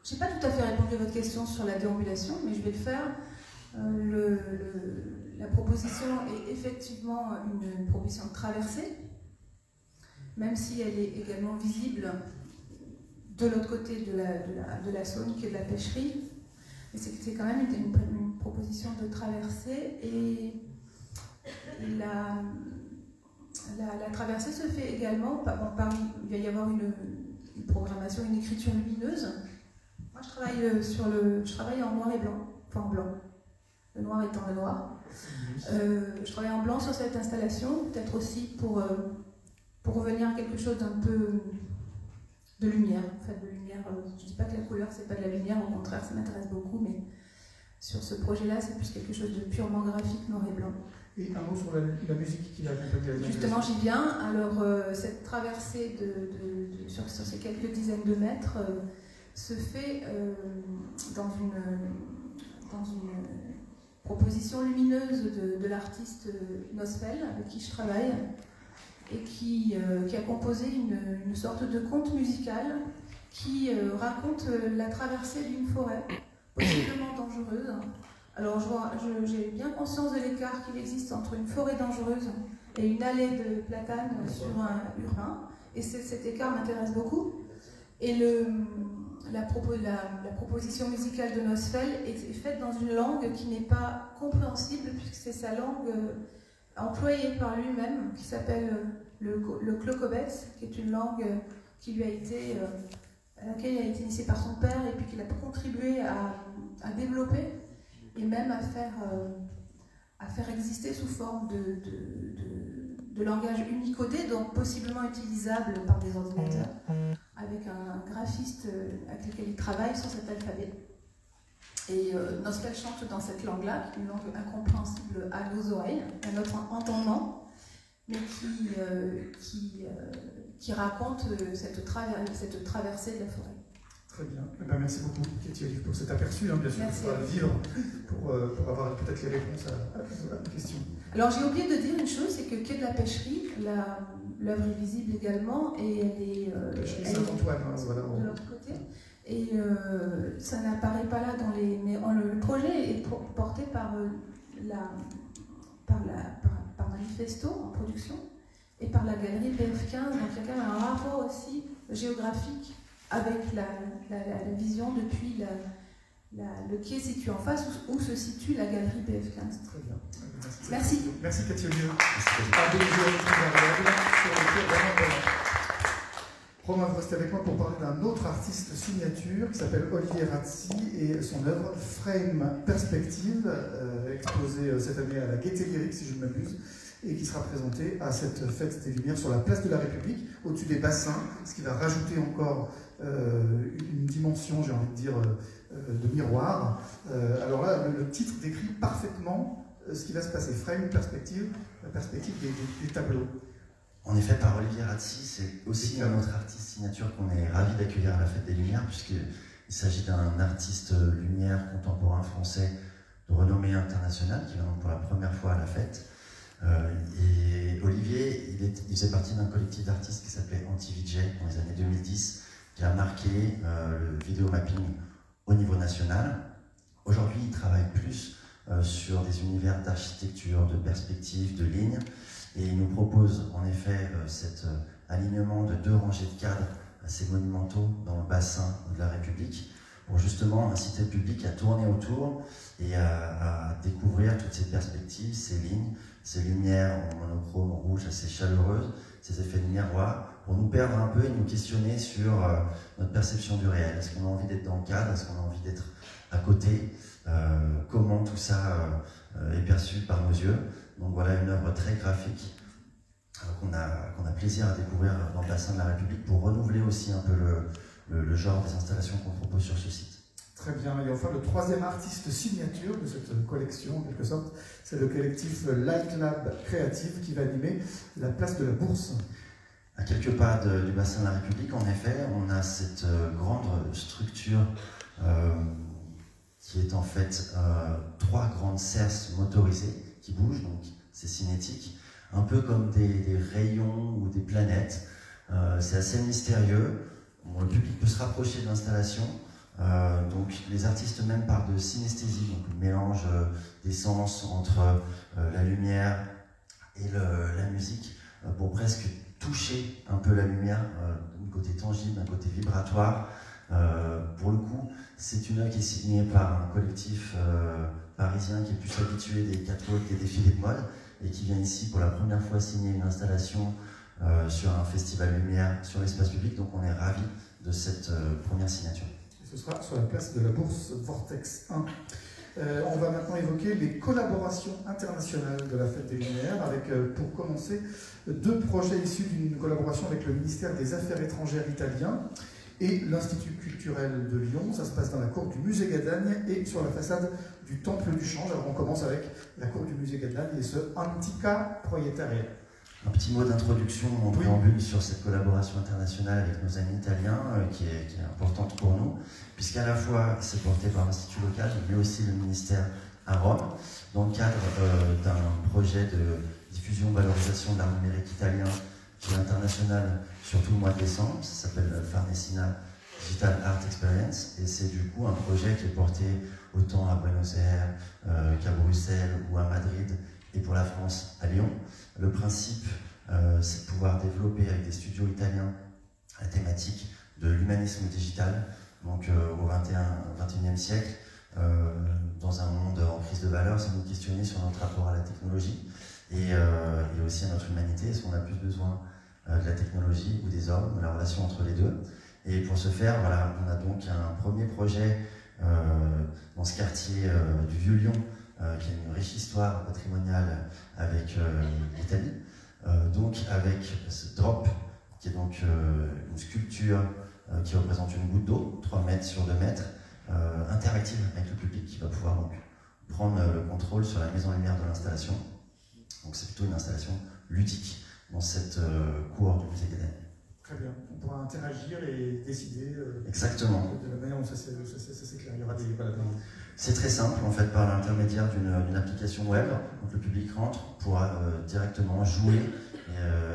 je n'ai pas tout à fait répondu à votre question sur la déambulation, mais je vais le faire. La proposition est effectivement une proposition de traversée, même si elle est également visible de l'autre côté de la Saône, qui est de la pêcherie. Mais c'est quand même une proposition de traversée, et la traversée se fait également il va y avoir une programmation, une écriture lumineuse. Moi, je travaille en noir et blanc, enfin en blanc, le noir étant le noir. Je travaille en blanc sur cette installation, peut-être aussi pour revenir à quelque chose d'un peu de lumière. En fait, de lumière. Je ne dis pas que la couleur, c'est pas de la lumière, au contraire, ça m'intéresse beaucoup, mais sur ce projet-là, c'est plus quelque chose de purement graphique, noir et blanc. Et un mot sur la musique qui va accompagner la Justement, j'y viens. Alors, cette traversée sur ces quelques dizaines de mètres se fait dans une proposition lumineuse de l'artiste Nosfell, avec qui je travaille, et qui a composé une sorte de conte musical qui raconte la traversée d'une forêt, possiblement dangereuse. Alors j'ai bien conscience de l'écart qu'il existe entre une forêt dangereuse et une allée de platanes sur un urbain, et cet écart m'intéresse beaucoup. Et la proposition musicale de Nosfell est faite dans une langue qui n'est pas compréhensible, puisque c'est sa langue employée par lui-même, qui s'appelle le Clocobets, qui est une langue qui lui a été, à laquelle il a été initié par son père, et puis qu'il a contribué à développer, et même à faire exister sous forme de langage unicodé, donc possiblement utilisable par des ordinateurs, avec un graphiste avec lequel il travaille sur cet alphabet. Et Nosfell chante dans cette langue-là, qui est une langue incompréhensible à nos oreilles, à notre entendement, mais qui raconte cette traversée de la forêt. Très bien. Eh bien, merci beaucoup, Katie Olive, pour cet aperçu. Bien sûr, il faudra le vivre pour avoir peut-être les réponses à la question. Alors, j'ai oublié de dire une chose, c'est que Quai de la Pêcherie, l'œuvre est visible également, et elle est Saint-Antoine, voilà, de l'autre côté. Et ça n'apparaît pas là dans les... Mais le projet est porté par Manifesto en production et par la galerie BF15. Donc il y a quand même un rapport aussi géographique avec la vision depuis le quai situé en face où se situe la galerie BF15. Très bien. Merci. Merci Katie Olive. Romain, vous restez avec moi pour parler d'un autre artiste signature qui s'appelle Olivier Razzi et son œuvre Frame Perspective, exposée cette année à la Gaîté Lyrique, si je ne m'abuse, et qui sera présentée à cette fête des Lumières sur la place de la République, au-dessus des bassins, ce qui va rajouter encore une dimension, j'ai envie de dire, de miroir. Alors là, le titre décrit parfaitement ce qui va se passer. Frame Perspective, la perspective des tableaux. En effet, par Olivier Razzi, c'est aussi un autre artiste signature qu'on est ravi d'accueillir à la Fête des Lumières, puisqu'il s'agit d'un artiste lumière contemporain français de renommée internationale qui vient donc pour la première fois à la fête. Et Olivier, il faisait partie d'un collectif d'artistes qui s'appelait Anti-VJ dans les années 2010, qui a marqué le vidéomapping au niveau national. Aujourd'hui, il travaille plus sur des univers d'architecture, de perspective, de lignes. Et il nous propose en effet cet alignement de 2 rangées de cadres assez monumentaux dans le bassin de la République pour justement inciter le public à tourner autour et à découvrir découvrir toutes ces perspectives, ces lignes, ces lumières en monochrome, en rouge, assez chaleureuses, ces effets de miroir, pour nous perdre un peu et nous questionner sur notre perception du réel. Est-ce qu'on a envie d'être dans le cadre? Est-ce qu'on a envie d'être à côté? Comment tout ça est perçu par nos yeux? Donc voilà une œuvre très graphique qu'on a plaisir à découvrir dans le bassin de la République pour renouveler aussi un peu le genre des installations qu'on propose sur ce site. Très bien, et enfin le troisième artiste signature de cette collection, en quelque sorte, c'est le collectif Light Lab Creative qui va animer la place de la Bourse. À quelques pas du bassin de la République, en effet, on a cette grande structure qui est en fait 3 grandes cerces motorisées qui bougent, donc c'est cinétique, un peu comme des rayons ou des planètes. C'est assez mystérieux. Bon, le public peut se rapprocher de l'installation. Donc les artistes même parlent de synesthésie, donc le mélange des sens entre la lumière et la musique pour presque toucher un peu la lumière d'un côté tangible, d'un côté vibratoire. Pour le coup, c'est une œuvre qui est signée par un collectif parisien qui est plus habitué des catwalks, des défilés de mode et qui vient ici pour la première fois signer une installation sur un festival lumière sur l'espace public. Donc on est ravis de cette première signature. Ce sera sur la place de la Bourse Vortex 1. On va maintenant évoquer les collaborations internationales de la Fête des Lumières, avec, pour commencer, 2 projets issus d'une collaboration avec le ministère des Affaires étrangères italien et l'Institut culturel de Lyon. Ça se passe dans la cour du musée Gadagne et sur la façade du Temple du Change. Alors on commence avec la cour du musée Gadagne et ce Antica Proietaria. Un petit mot d'introduction en préambule sur cette collaboration internationale avec nos amis italiens qui est importante pour nous, puisqu'à la fois c'est porté par l'Institut local, mais aussi le ministère à Rome, dans le cadre d'un projet de diffusion-valorisation de l'art numérique italien qui est international sur tout le mois de décembre. Ça s'appelle Farnesina Digital Art Experience, et c'est du coup un projet qui est porté autant à Buenos Aires qu'à Bruxelles ou à Madrid, et pour la France à Lyon. Le principe, c'est de pouvoir développer avec des studios italiens la thématique de l'humanisme digital, donc au XXIe siècle, dans un monde en crise de valeurs, c'est nous questionner sur notre rapport à la technologie et aussi à notre humanité. Est-ce qu'on a plus besoin de la technologie ou des hommes, de la relation entre les deux? Et pour ce faire, voilà, on a donc un premier projet dans ce quartier du Vieux-Lyon, qui a une riche histoire patrimoniale avec l'Italie, donc avec ce drop, qui est donc une sculpture qui représente une goutte d'eau, 3 mètres sur 2 mètres, interactive avec le public, qui va pouvoir donc prendre le contrôle sur la mise en lumière de l'installation. Donc c'est plutôt une installation ludique dans cette cour du musée Gadagne. Très bien, on pourra interagir et décider Exactement. De la manière dont ça s'éclaire. Il y aura des... C'est très simple, en fait, par l'intermédiaire d'une application web. Donc le public rentre, pourra directement jouer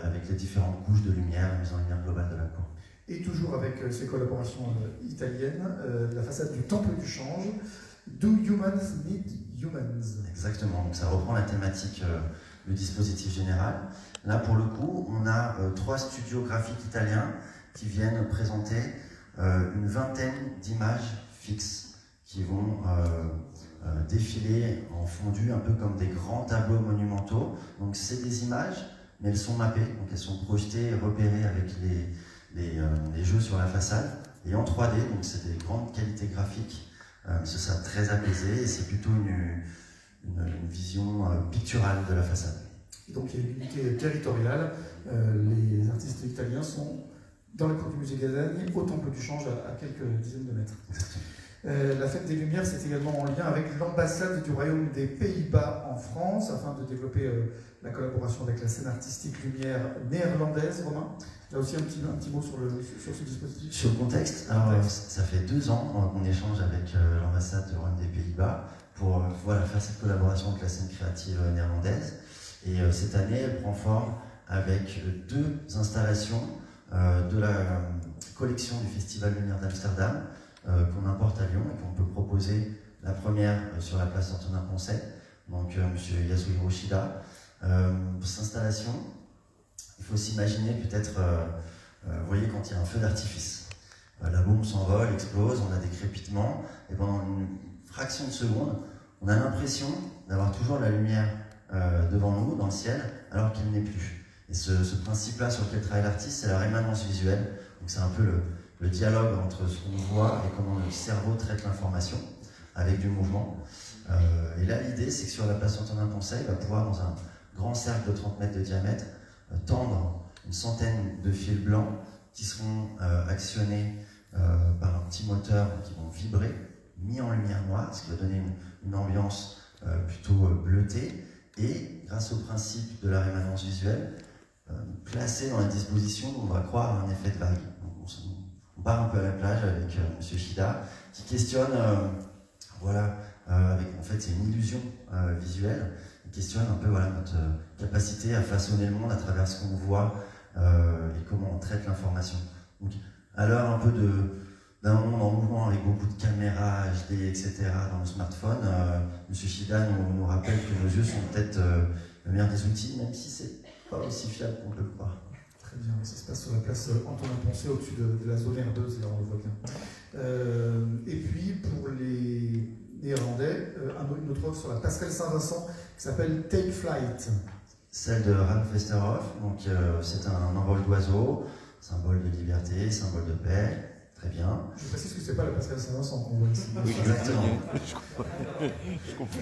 avec les différentes couches de lumière, la mise en lumière globale de la cour. Et toujours avec ces collaborations italiennes, la façade du Temple du Change, Do Humans Need Humans? Exactement, donc ça reprend la thématique, le dispositif général. Là, pour le coup, on a 3 studios graphiques italiens qui viennent présenter une vingtaine d'images fixes qui vont défiler en fondu, un peu comme des grands tableaux monumentaux. Donc c'est des images, mais elles sont mappées, donc elles sont projetées et repérées avec les jeux sur la façade, et en 3D, donc c'est des grandes qualités graphiques, ce sera très apaisé, et c'est plutôt une vision picturale de la façade. Donc il y a une unité territoriale, les artistes italiens sont dans la cour du musée Gadagne, au Temple du Change, à quelques dizaines de mètres. La Fête des Lumières, c'est également en lien avec l'ambassade du Royaume des Pays-Bas en France, afin de développer la collaboration avec la scène artistique lumière néerlandaise. Romain, là aussi un petit mot sur ce dispositif. Sur le contexte, alors, ça fait 2 ans qu'on échange avec l'ambassade du Royaume des Pays-Bas pour faire cette collaboration avec la scène créative néerlandaise. Et cette année, elle prend forme avec 2 installations de la collection du Festival Lumière d'Amsterdam, qu'on importe à Lyon et qu'on peut proposer. La première sur la place Antonin-Poncet, donc M. Yasuhiro Shida. Cette installation, il faut s'imaginer peut-être, vous voyez, quand il y a un feu d'artifice, la bombe s'envole, explose, on a des crépitements, et pendant une fraction de seconde, On a l'impression d'avoir toujours la lumière devant nous, dans le ciel, alors qu'elle n'est plus. Et ce principe-là sur lequel travaille l'artiste, c'est la rémanence visuelle. Donc c'est un peu le dialogue entre ce qu'on voit et comment le cerveau traite l'information, avec du mouvement. Et là, l'idée, c'est que sur la place Antonin-Poncet, il va pouvoir, dans un grand cercle de 30 mètres de diamètre, tendre une centaine de fils blancs qui seront actionnés par un petit moteur qui vont vibrer, mis en lumière noire, ce qui va donner une ambiance plutôt bleutée, et grâce au principe de la rémanence visuelle, placé dans la disposition où on va croire à un effet de vague. On part un peu à la plage avec M. Shida, qui questionne, en fait c'est une illusion visuelle, il questionne un peu notre capacité à façonner le monde à travers ce qu'on voit et comment on traite l'information. Donc, à l'heure un peu d'un monde en mouvement avec beaucoup de caméras, HD, etc. dans le smartphone, M. Shida nous rappelle que nos yeux sont peut-être le meilleur des outils, même si c'est pas aussi fiable qu'on peut le croire. Très bien, ça se passe sur la place Antonin-Poncet, au-dessus de la zone R2, là on le voit bien. Et puis pour les Néerlandais, une autre œuvre sur la passerelle Saint-Vincent qui s'appelle Take Flight. Celle de Ralph Westerhoff, donc c'est un envol d'oiseau, symbole de liberté, symbole de paix. Très bien. Je précise que c'est pas la passerelle Saint-Vincent qu'on voit ici. Exactement. Je comprends.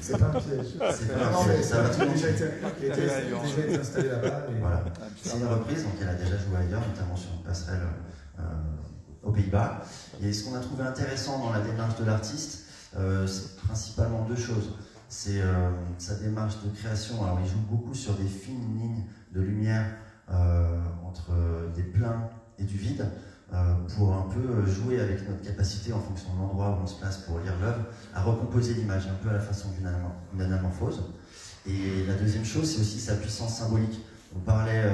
C'est pas un piège. C'est pas un piège. Ça va déjà été installé là-bas. Voilà. C'est une reprise, donc elle a déjà joué ailleurs, notamment sur une passerelle aux Pays-Bas. Et ce qu'on a trouvé intéressant dans la démarche de l'artiste, c'est principalement deux choses. C'est sa démarche de création. Alors il joue beaucoup sur des fines lignes de lumière entre des pleins et du vide, pour un peu jouer avec notre capacité, en fonction de l'endroit où on se place pour lire l'œuvre, à recomposer l'image, un peu à la façon d'une anamorphose. Et la deuxième chose, c'est aussi sa puissance symbolique. On parlait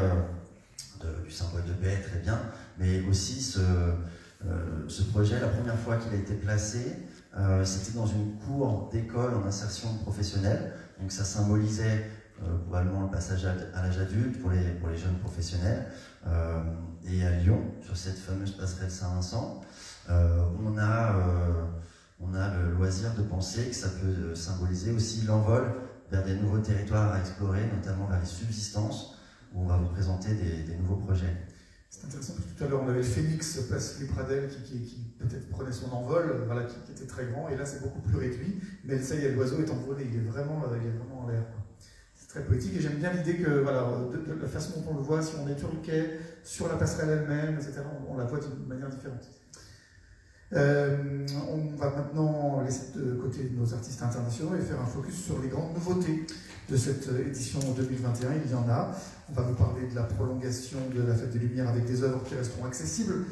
du symbole de paix, très bien, mais aussi ce projet, la première fois qu'il a été placé, c'était dans une cour d'école en insertion professionnelle, donc ça symbolisait probablement le passage à l'âge adulte pour les jeunes professionnels. Et à Lyon, sur cette fameuse passerelle Saint-Vincent, on a le loisir de penser que ça peut symboliser aussi l'envol vers des nouveaux territoires à explorer, notamment vers les subsistances, où on va vous présenter des nouveaux projets. C'est intéressant parce que tout à l'heure on avait le Phénix, place Lipradel, qui peut-être prenait son envol, qui était très grand, et là c'est beaucoup plus réduit, mais ça y est, l'oiseau est envolé, il est vraiment en l'air. Très poétique, et j'aime bien l'idée que de la façon dont on le voit, si on est sur le quai, sur la passerelle elle-même, etc., on la voit d'une manière différente. On va maintenant laisser de côté nos artistes internationaux et faire un focus sur les grandes nouveautés de cette édition 2021. Il y en a. On va vous parler de la prolongation de la Fête des Lumières avec des œuvres qui resteront accessibles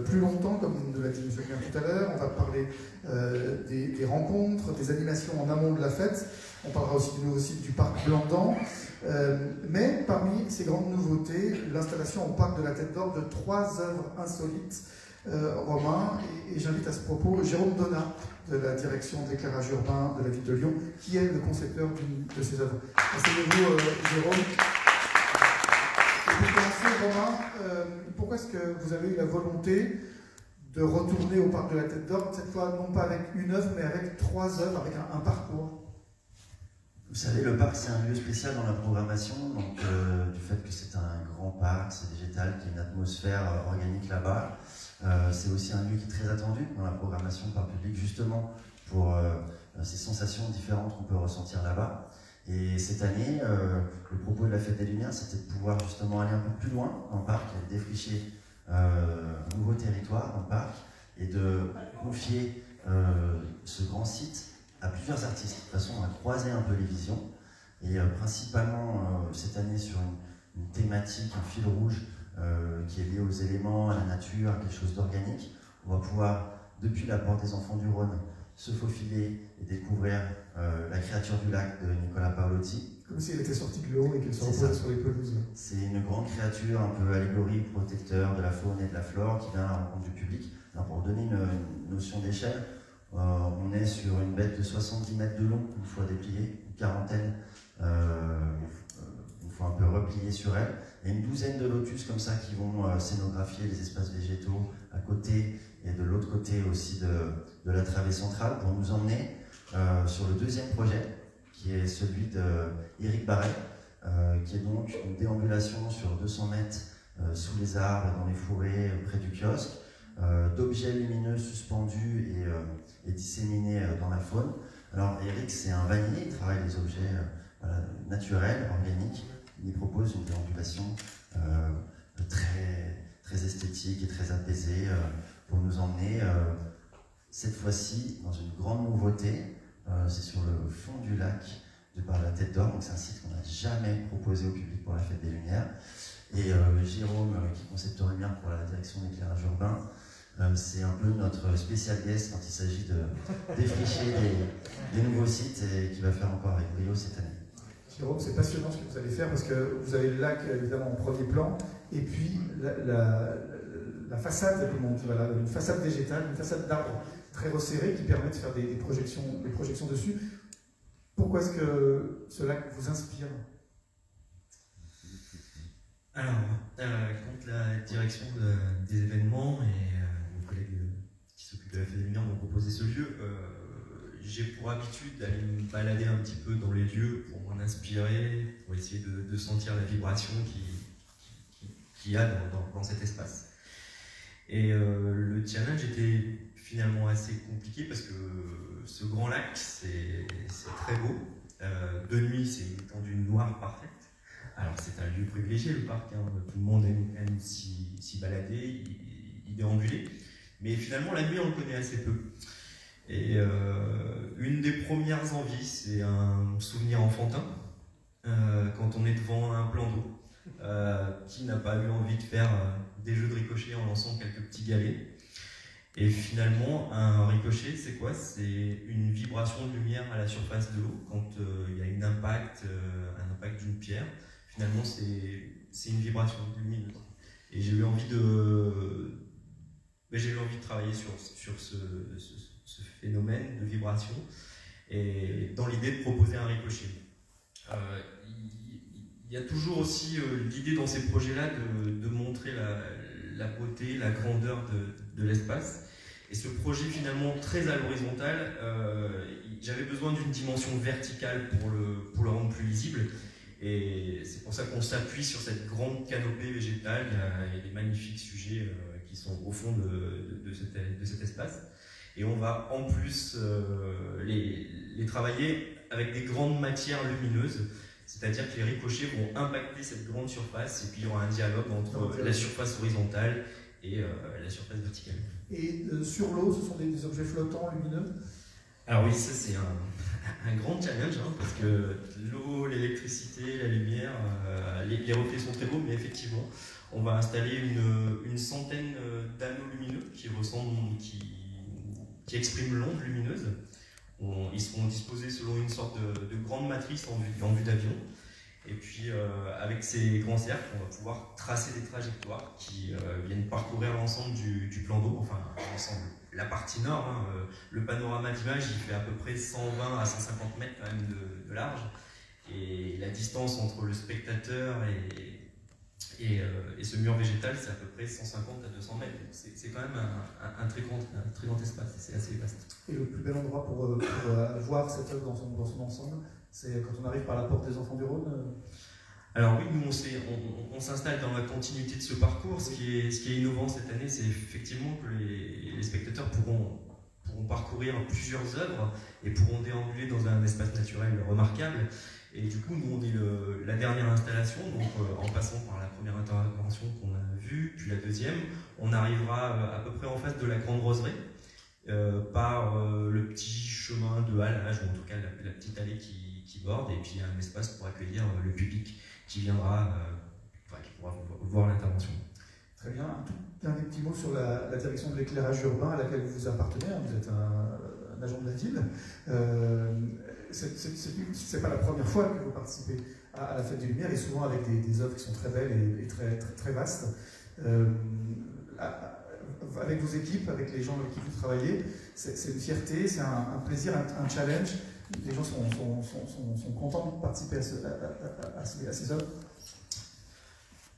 plus longtemps, comme nous l'a dit M. Klein tout à l'heure. On va parler des rencontres, des animations en amont de la fête. On parlera aussi du nouveau site du Parc Blandan. Mais parmi ces grandes nouveautés, l'installation au Parc de la Tête d'Or de 3 œuvres insolites romains. Et j'invite à ce propos Jérôme Donat, de la direction d'éclairage urbain de la ville de Lyon, qui est le concepteur d'une de ces œuvres. Asseyez-vous, Jérôme. Et pour commencer, Romain, pourquoi est-ce que vous avez eu la volonté de retourner au Parc de la Tête d'Or, cette fois non pas avec une œuvre, mais avec 3 œuvres, avec un parcours? Vous savez, le parc, c'est un lieu spécial dans la programmation, donc du fait que c'est un grand parc, c'est végétal, qu'il y a une atmosphère organique là-bas. C'est aussi un lieu qui est très attendu dans la programmation par le public, justement pour ces sensations différentes qu'on peut ressentir là-bas. Et cette année, le propos de la Fête des Lumières, c'était de pouvoir justement aller un peu plus loin dans le parc, et défricher un nouveau territoire dans le parc, et de confier ce grand site à plusieurs artistes, de façon à croiser un peu les visions, et principalement cette année sur une thématique, un fil rouge qui est lié aux éléments, à la nature, à quelque chose d'organique. On va pouvoir, depuis la Porte des Enfants du Rhône, se faufiler et découvrir la créature du lac de Nicolas Paolotti. Comme si elle était sortie de l'eau et qu'elle se reposait sur les pelouses. C'est une grande créature, un peu allégorique, protecteur de la faune et de la flore, qui vient à la rencontre du public. Alors pour donner une notion d'échelle, on est sur une bête de 70 mètres de long, une fois dépliée, une quarantaine, une fois un peu repliée sur elle, et une douzaine de lotus comme ça qui vont scénographier les espaces végétaux à côté et de l'autre côté aussi de la travée centrale pour nous emmener sur le deuxième projet, qui est celui d'Éric Barret, qui est donc une déambulation sur 200 mètres sous les arbres, dans les forêts, près du kiosque, d'objets lumineux suspendus et disséminés dans la faune. Alors Éric, c'est un vannier, il travaille les objets naturels, organiques. Il propose une déambulation très esthétique et très apaisée pour nous emmener cette fois-ci dans une grande nouveauté. C'est sur le fond du lac par la Tête d'Or, donc c'est un site qu'on n'a jamais proposé au public pour la Fête des Lumières. Et Jérôme, qui concepte lumière pour la direction d'éclairage urbain, c'est un peu notre spécial guest quand il s'agit de défricher des nouveaux sites et qui va faire encore avec brio cette année. Jérôme, c'est passionnant ce que vous allez faire parce que vous avez le lac évidemment en premier plan et puis la façade, comment on dit, voilà, une façade végétale, une façade d'arbres très resserrée qui permet de faire des projections dessus. Pourquoi est-ce que ce lac vous inspire? Alors, quand la direction des événements et mes collègues qui s'occupent de la Fête des Lumières m'ont proposé ce lieu, j'ai pour habitude d'aller me balader un petit peu dans les lieux pour m'en inspirer, pour essayer de sentir la vibration qu'il y a dans cet espace. Et le challenge était finalement assez compliqué parce que ce grand lac, c'est très beau. De nuit, c'est une étendue noire parfaite. Alors c'est un lieu privilégié, le parc, hein. Tout le monde aime s'y balader, y déambuler. Mais finalement, la nuit, on le connaît assez peu. Et une des premières envies, c'est un souvenir enfantin, quand on est devant un plan d'eau. Qui n'a pas eu envie de faire des jeux de ricochet en lançant quelques petits galets. Et finalement, un ricochet, c'est quoi? C'est une vibration de lumière à la surface de l'eau quand il y a un impact d'une pierre. Finalement, c'est une vibration lumineuse. Et j'ai eu envie de travailler sur ce phénomène de vibration et dans l'idée de proposer un ricochet. Il y a toujours aussi l'idée dans ces projets-là de montrer la beauté, la grandeur de l'espace. Et ce projet finalement très à l'horizontale, j'avais besoin d'une dimension verticale pour le rendre plus lisible. Et c'est pour ça qu'on s'appuie sur cette grande canopée végétale et des magnifiques sujets qui sont au fond de cet espace. Et on va en plus les travailler avec des grandes matières lumineuses. C'est-à-dire que les ricochets vont impacter cette grande surface et puis il y aura un dialogue entre la surface horizontale et la surface verticale. Et sur l'eau, ce sont des objets flottants, lumineux? Alors oui, ça c'est un grand challenge, hein, parce que l'eau, l'électricité, la lumière, les reflets sont très beaux, mais effectivement, on va installer une centaine d'anneaux lumineux qui expriment l'onde lumineuse. Ils seront disposés selon une sorte de grande matrice en vue d'avion. Et puis, avec ces grands cercles, on va pouvoir tracer des trajectoires qui viennent parcourir l'ensemble du plan d'eau, enfin, l'ensemble. La partie nord, hein, le panorama d'image, il fait à peu près 120 à 150 mètres quand même de large. Et la distance entre le spectateur et ce mur végétal, c'est à peu près 150 à 200 mètres. C'est quand même un très grand espace, c'est assez vaste. Et le plus bel endroit pour voir cette œuvre dans son ensemble, c'est quand on arrive par la porte des Enfants du Rhône? Alors oui, nous on s'installe dans la continuité de ce parcours. Ce qui est innovant cette année, c'est effectivement que les spectateurs pourront parcourir plusieurs œuvres et pourront déambuler dans un espace naturel remarquable. Et du coup, nous, on est la dernière installation, donc en passant par la première intervention qu'on a vue, puis la deuxième, on arrivera à peu près en face de la Grande Roseraie, par le petit chemin de halage, ou en tout cas la petite allée qui borde, et puis un espace pour accueillir le public qui viendra, qui pourra voir l'intervention. Très bien. Un tout dernier petit mot sur la direction de l'éclairage urbain à laquelle vous appartenez. Vous êtes un agent de la ville. C'est pas la première fois que vous participez à la Fête des Lumières, et souvent avec des œuvres qui sont très belles et très, très, très vastes. Avec vos équipes, avec les gens avec qui vous travaillez, c'est une fierté, c'est un plaisir, un challenge. Les gens sont contents de participer à ces œuvres.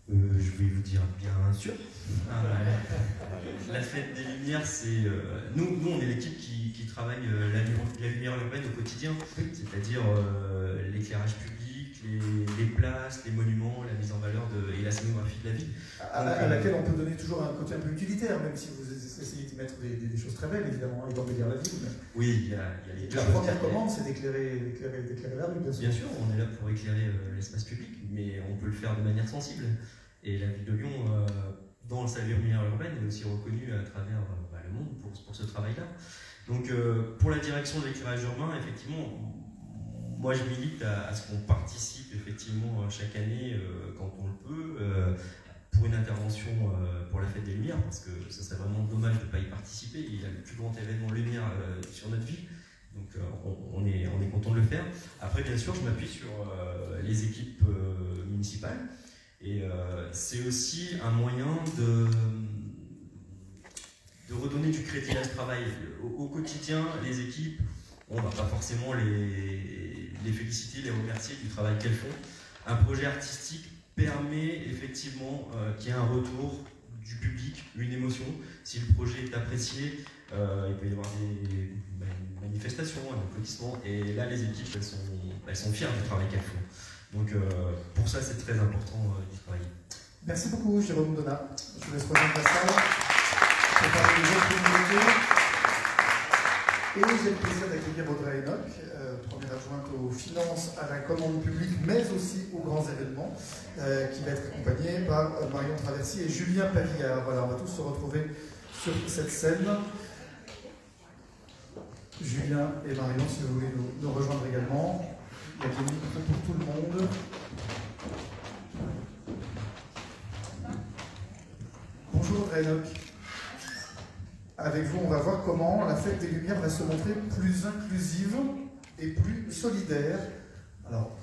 Je vais vous dire bien sûr. La fête des Lumières, c'est... Nous, on est l'équipe qui travaille la lumière urbaine au quotidien, c'est-à-dire l'éclairage public, les places, les monuments, la mise en valeur et la scénographie de la ville. À laquelle on peut donner toujours un côté un peu utilitaire, même si vous essayez d'y mettre des choses très belles, évidemment, et d'embellir la ville. Oui, il y a les deux. La première commande, c'est d'éclairer la rue, bien sûr. Bien sûr, on est là pour éclairer l'espace public, mais on peut le faire de manière sensible. Et la ville de Lyon, dans sa lumière urbaine, est aussi reconnue à travers le monde pour ce travail-là. Donc, pour la direction de l'éclairage urbain, effectivement, moi je milite à ce qu'on participe effectivement chaque année, quand on le peut, pour une intervention pour la fête des Lumières, parce que ce serait vraiment dommage de ne pas y participer. Il y a le plus grand événement lumière sur notre ville. Donc on est content de le faire. Après, bien sûr, je m'appuie sur les équipes municipales. Et c'est aussi un moyen de redonner du crédit à ce travail. Au quotidien, les équipes, on ne va pas forcément les féliciter, les remercier du travail qu'elles font. Un projet artistique permet effectivement qu'il y ait un retour du public, une émotion. Si le projet est apprécié, il peut y avoir des manifestations, un applaudissement. Et là, les équipes, elles sont fières du travail qu'elles font. Donc pour ça, c'est très important d'y travailler. Merci beaucoup, Jérôme Donat. Je vous laisse rejoindre la salle pour parler des autres communautés. Et j'ai le plaisir d'accueillir Audrey Enoch, première adjointe aux finances, à la commande publique, mais aussi aux grands événements, qui va être accompagnée par Marion Traversy et Julien Pavillard. Voilà, on va tous se retrouver sur cette scène. Julien et Marion, si vous voulez nous rejoindre également. Il y a des micros pour tout le monde. Bonjour Enoch. Avec vous, on va voir comment la fête des Lumières va se montrer plus inclusive et plus solidaire. Alors,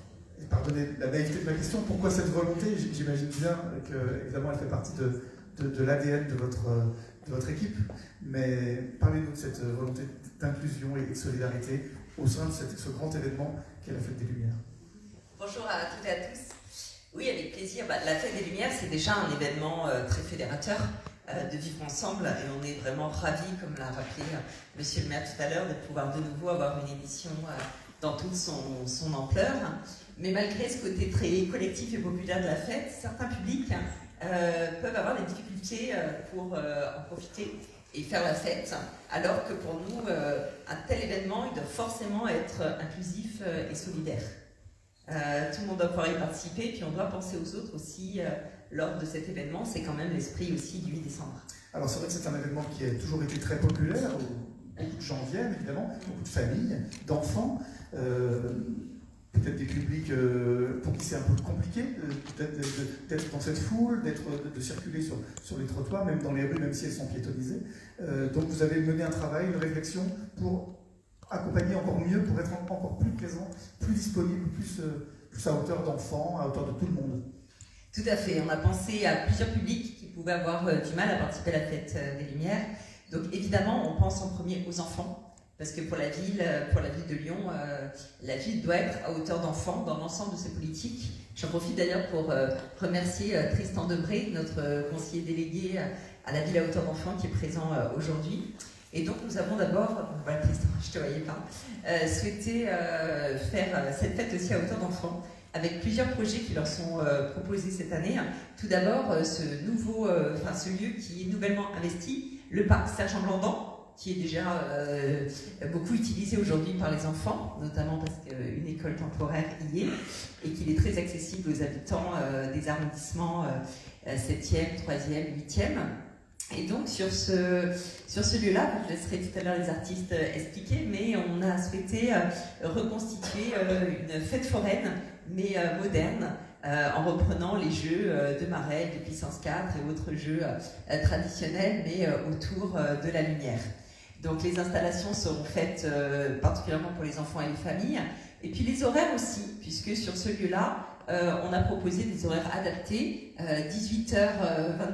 pardonnez la naïveté de ma question, pourquoi cette volonté? J'imagine bien que, évidemment, elle fait partie de l'ADN de votre équipe, mais parlez-nous de cette volonté d'inclusion et de solidarité au sein de ce grand événement qu'est la Fête des Lumières. Bonjour à toutes et à tous. Oui, avec plaisir. La Fête des Lumières, c'est déjà un événement très fédérateur de vivre ensemble et on est vraiment ravis, comme l'a rappelé Monsieur le maire tout à l'heure, de pouvoir de nouveau avoir une émission dans toute son ampleur. Mais malgré ce côté très collectif et populaire de la fête, certains publics peuvent avoir des difficultés pour en profiter et faire la fête, alors que pour nous, un tel événement, il doit forcément être inclusif et solidaire. Tout le monde doit pouvoir y participer, puis on doit penser aux autres aussi lors de cet événement. C'est quand même l'esprit aussi du 8 décembre. Alors c'est vrai que c'est un événement qui a toujours été très populaire, beaucoup de gens viennent évidemment, beaucoup de familles, d'enfants, peut-être des publics pour qui c'est un peu compliqué d'être dans cette foule, de circuler sur les trottoirs, même dans les rues, même si elles sont piétonnisées. Donc vous avez mené un travail, une réflexion pour accompagner encore mieux, pour être encore plus présent, plus disponible, plus à hauteur d'enfants, à hauteur de tout le monde. Tout à fait. On a pensé à plusieurs publics qui pouvaient avoir du mal à participer à la fête des Lumières. Donc évidemment, on pense en premier aux enfants, parce que pour la ville de Lyon, la ville doit être à hauteur d'enfants dans l'ensemble de ses politiques. J'en profite d'ailleurs pour remercier Tristan Debré, notre conseiller délégué à la ville à hauteur d'enfants, qui est présent aujourd'hui. Et donc nous avons d'abord, voilà Tristan, je ne te voyais pas, souhaité faire cette fête aussi à hauteur d'enfants, avec plusieurs projets qui leur sont proposés cette année. Tout d'abord, ce lieu qui est nouvellement investi, le parc Sergent Blandan, qui est déjà beaucoup utilisé aujourd'hui par les enfants, notamment parce qu'une école temporaire y est, et qu'il est très accessible aux habitants des arrondissements 7e, 3e, 8e. Et donc sur ce lieu-là, je laisserai tout à l'heure les artistes expliquer, mais on a souhaité reconstituer une fête foraine, mais moderne, en reprenant les jeux de Marelle, de Puissance 4 et autres jeux traditionnels, mais autour de la lumière. Donc les installations seront faites particulièrement pour les enfants et les familles, et puis les horaires aussi, puisque sur ce lieu-là, on a proposé des horaires adaptés, 18h,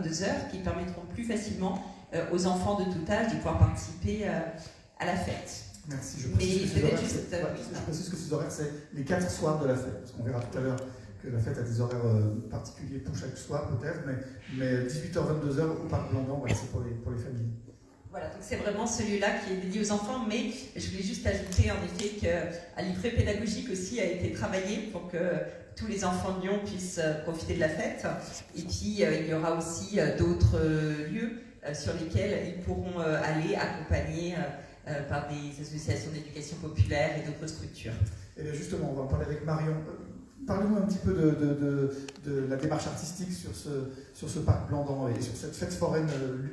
22h, qui permettront plus facilement aux enfants de tout âge de pouvoir participer à la fête. Merci. Je précise que ces horaires, c'est les 4 soirs de la fête, parce qu'on verra tout à l'heure que la fête a des horaires particuliers pour chaque soir peut-être, mais 18h-22h au Parc Blandan, voilà, c'est pour les familles. Voilà, donc c'est vraiment celui-là qui est dédié aux enfants, mais je voulais juste ajouter en effet qu'un livret pédagogique aussi a été travaillé pour que tous les enfants de Lyon puissent profiter de la fête. Et puis il y aura aussi d'autres lieux sur lesquels ils pourront aller accompagnés par des associations d'éducation populaire et d'autres structures. Et bien justement, on va en parler avec Marion. Parlez-nous un petit peu de la démarche artistique sur ce parc Blandan et sur cette fête foraine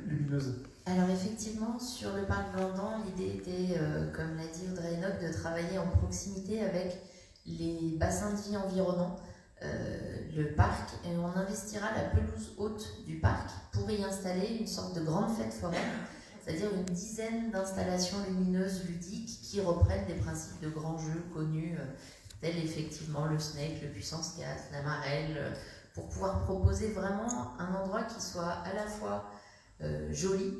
lumineuse. Alors effectivement, sur le parc Blandan, l'idée était, comme l'a dit Audrey Enoch, de travailler en proximité avec les bassins de vie environnants, le parc, et on investira la pelouse haute du parc pour y installer une sorte de grande fête foraine, c'est-à-dire une dizaine d'installations lumineuses ludiques qui reprennent des principes de grands jeux connus, tels effectivement le Snake, le Puissance 4, la Marelle, pour pouvoir proposer vraiment un endroit qui soit à la fois joli,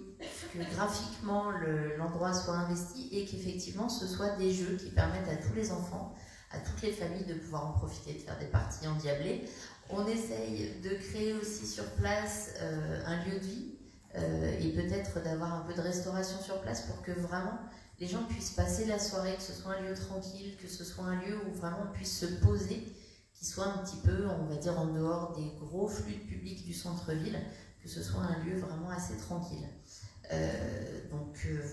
que graphiquement l'endroit soit investi et qu'effectivement ce soit des jeux qui permettent à tous les enfants, à toutes les familles de pouvoir en profiter, de faire des parties endiablées. On essaye de créer aussi sur place un lieu de vie et peut-être d'avoir un peu de restauration sur place pour que vraiment les gens puissent passer la soirée, que ce soit un lieu tranquille, que ce soit un lieu où vraiment on puisse se poser, qui soit un petit peu, on va dire, en dehors des gros flux de public du centre-ville, que ce soit un lieu vraiment assez tranquille.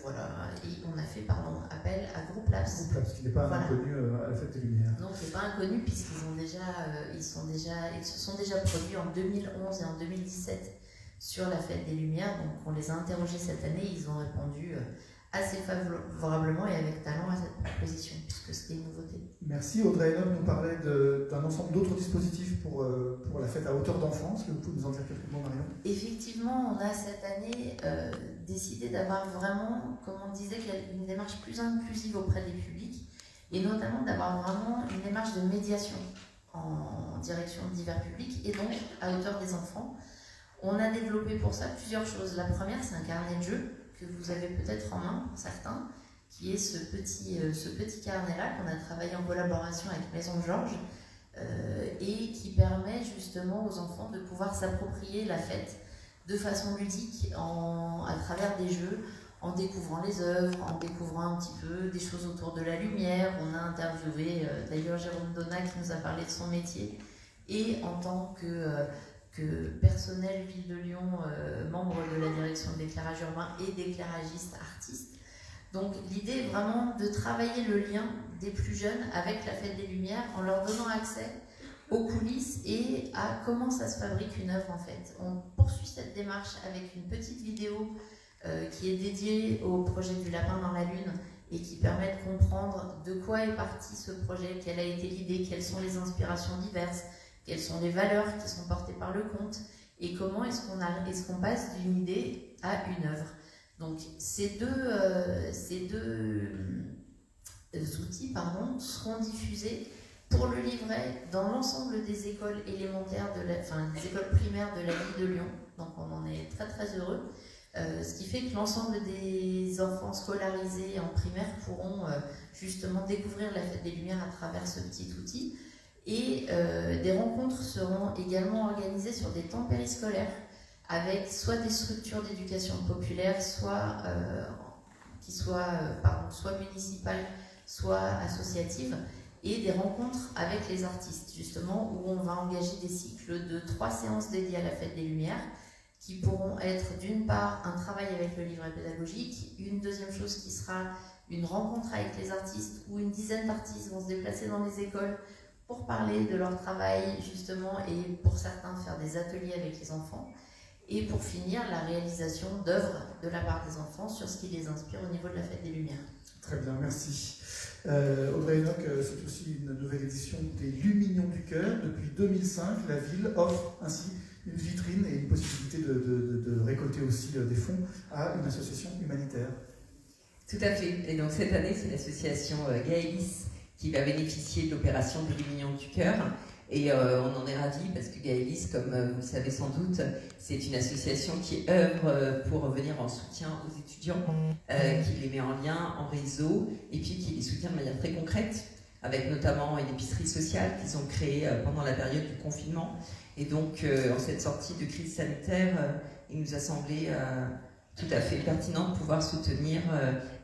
Voilà, et on a fait appel à Groupe Labs. Groupe Labs, qui n'est pas inconnu à la Fête des Lumières. Non, qui n'est pas inconnu puisqu'ils ils se sont déjà produits en 2011 et en 2017 sur la Fête des Lumières. Donc on les a interrogés cette année, ils ont répondu assez favorablement et avec talent à cette proposition, puisque c'était une nouveauté. Merci. Audrey Enoch nous parlait d'un ensemble d'autres dispositifs pour la fête à hauteur d'enfant. Est-ce que vous pouvez nous en dire quelques mots, Marion? Effectivement, on a cette année décidé d'avoir vraiment, comme on disait, une démarche plus inclusive auprès des publics, et notamment d'avoir vraiment une démarche de médiation en direction de divers publics, et donc à hauteur des enfants. On a développé pour ça plusieurs choses. La première, c'est un carnet de jeux que vous avez peut-être en main, pour certains, qui est ce petit carnet-là qu'on a travaillé en collaboration avec Maison Georges et qui permet justement aux enfants de pouvoir s'approprier la fête de façon ludique à travers des jeux, en découvrant les œuvres, en découvrant un petit peu des choses autour de la lumière. On a interviewé d'ailleurs Jérôme Donat qui nous a parlé de son métier, et en tant que personnel Ville de Lyon, membre de la direction de l'éclairage urbain et d'éclairagiste artiste. Donc l'idée est vraiment de travailler le lien des plus jeunes avec la Fête des Lumières en leur donnant accès aux coulisses et à comment ça se fabrique une œuvre en fait. On poursuit cette démarche avec une petite vidéo qui est dédiée au projet du lapin dans la lune et qui permet de comprendre de quoi est parti ce projet, quelle a été l'idée, quelles sont les inspirations diverses, quelles sont les valeurs qui sont portées par le conte et comment est-ce qu'on passe d'une idée à une œuvre. Donc ces deux outils seront diffusés pour le livret dans l'ensemble des écoles élémentaires, des écoles primaires de la ville de Lyon. Donc on en est très très heureux. Ce qui fait que l'ensemble des enfants scolarisés en primaire pourront justement découvrir la Fête des Lumières à travers ce petit outil. Et des rencontres seront également organisées sur des temps périscolaires avec soit des structures d'éducation populaire, soit municipales, soit associatives, et des rencontres avec les artistes, justement, où on va engager des cycles de 3 séances dédiées à la Fête des Lumières, qui pourront être d'une part un travail avec le livret pédagogique, une deuxième chose qui sera une rencontre avec les artistes, où une dizaine d'artistes vont se déplacer dans les écoles pour parler de leur travail, justement, et pour certains faire des ateliers avec les enfants, et pour finir, la réalisation d'œuvres de la part des enfants sur ce qui les inspire au niveau de la Fête des Lumières. Très bien, merci. Audrey Enoch, c'est aussi une nouvelle édition des Lumignons du Cœur. Depuis 2005, la ville offre ainsi une vitrine et une possibilité de récolter aussi des fonds à une association humanitaire. Tout à fait. Et donc cette année, c'est l'association Gaëlis qui va bénéficier de l'opération des Lumignons du Cœur. Et on en est ravis parce que Gaëlis, comme vous le savez sans doute, c'est une association qui œuvre pour venir en soutien aux étudiants, qui les met en lien, en réseau, et puis qui les soutient de manière très concrète avec notamment une épicerie sociale qu'ils ont créée pendant la période du confinement. Et donc, en cette sortie de crise sanitaire, il nous a semblé tout à fait pertinent de pouvoir soutenir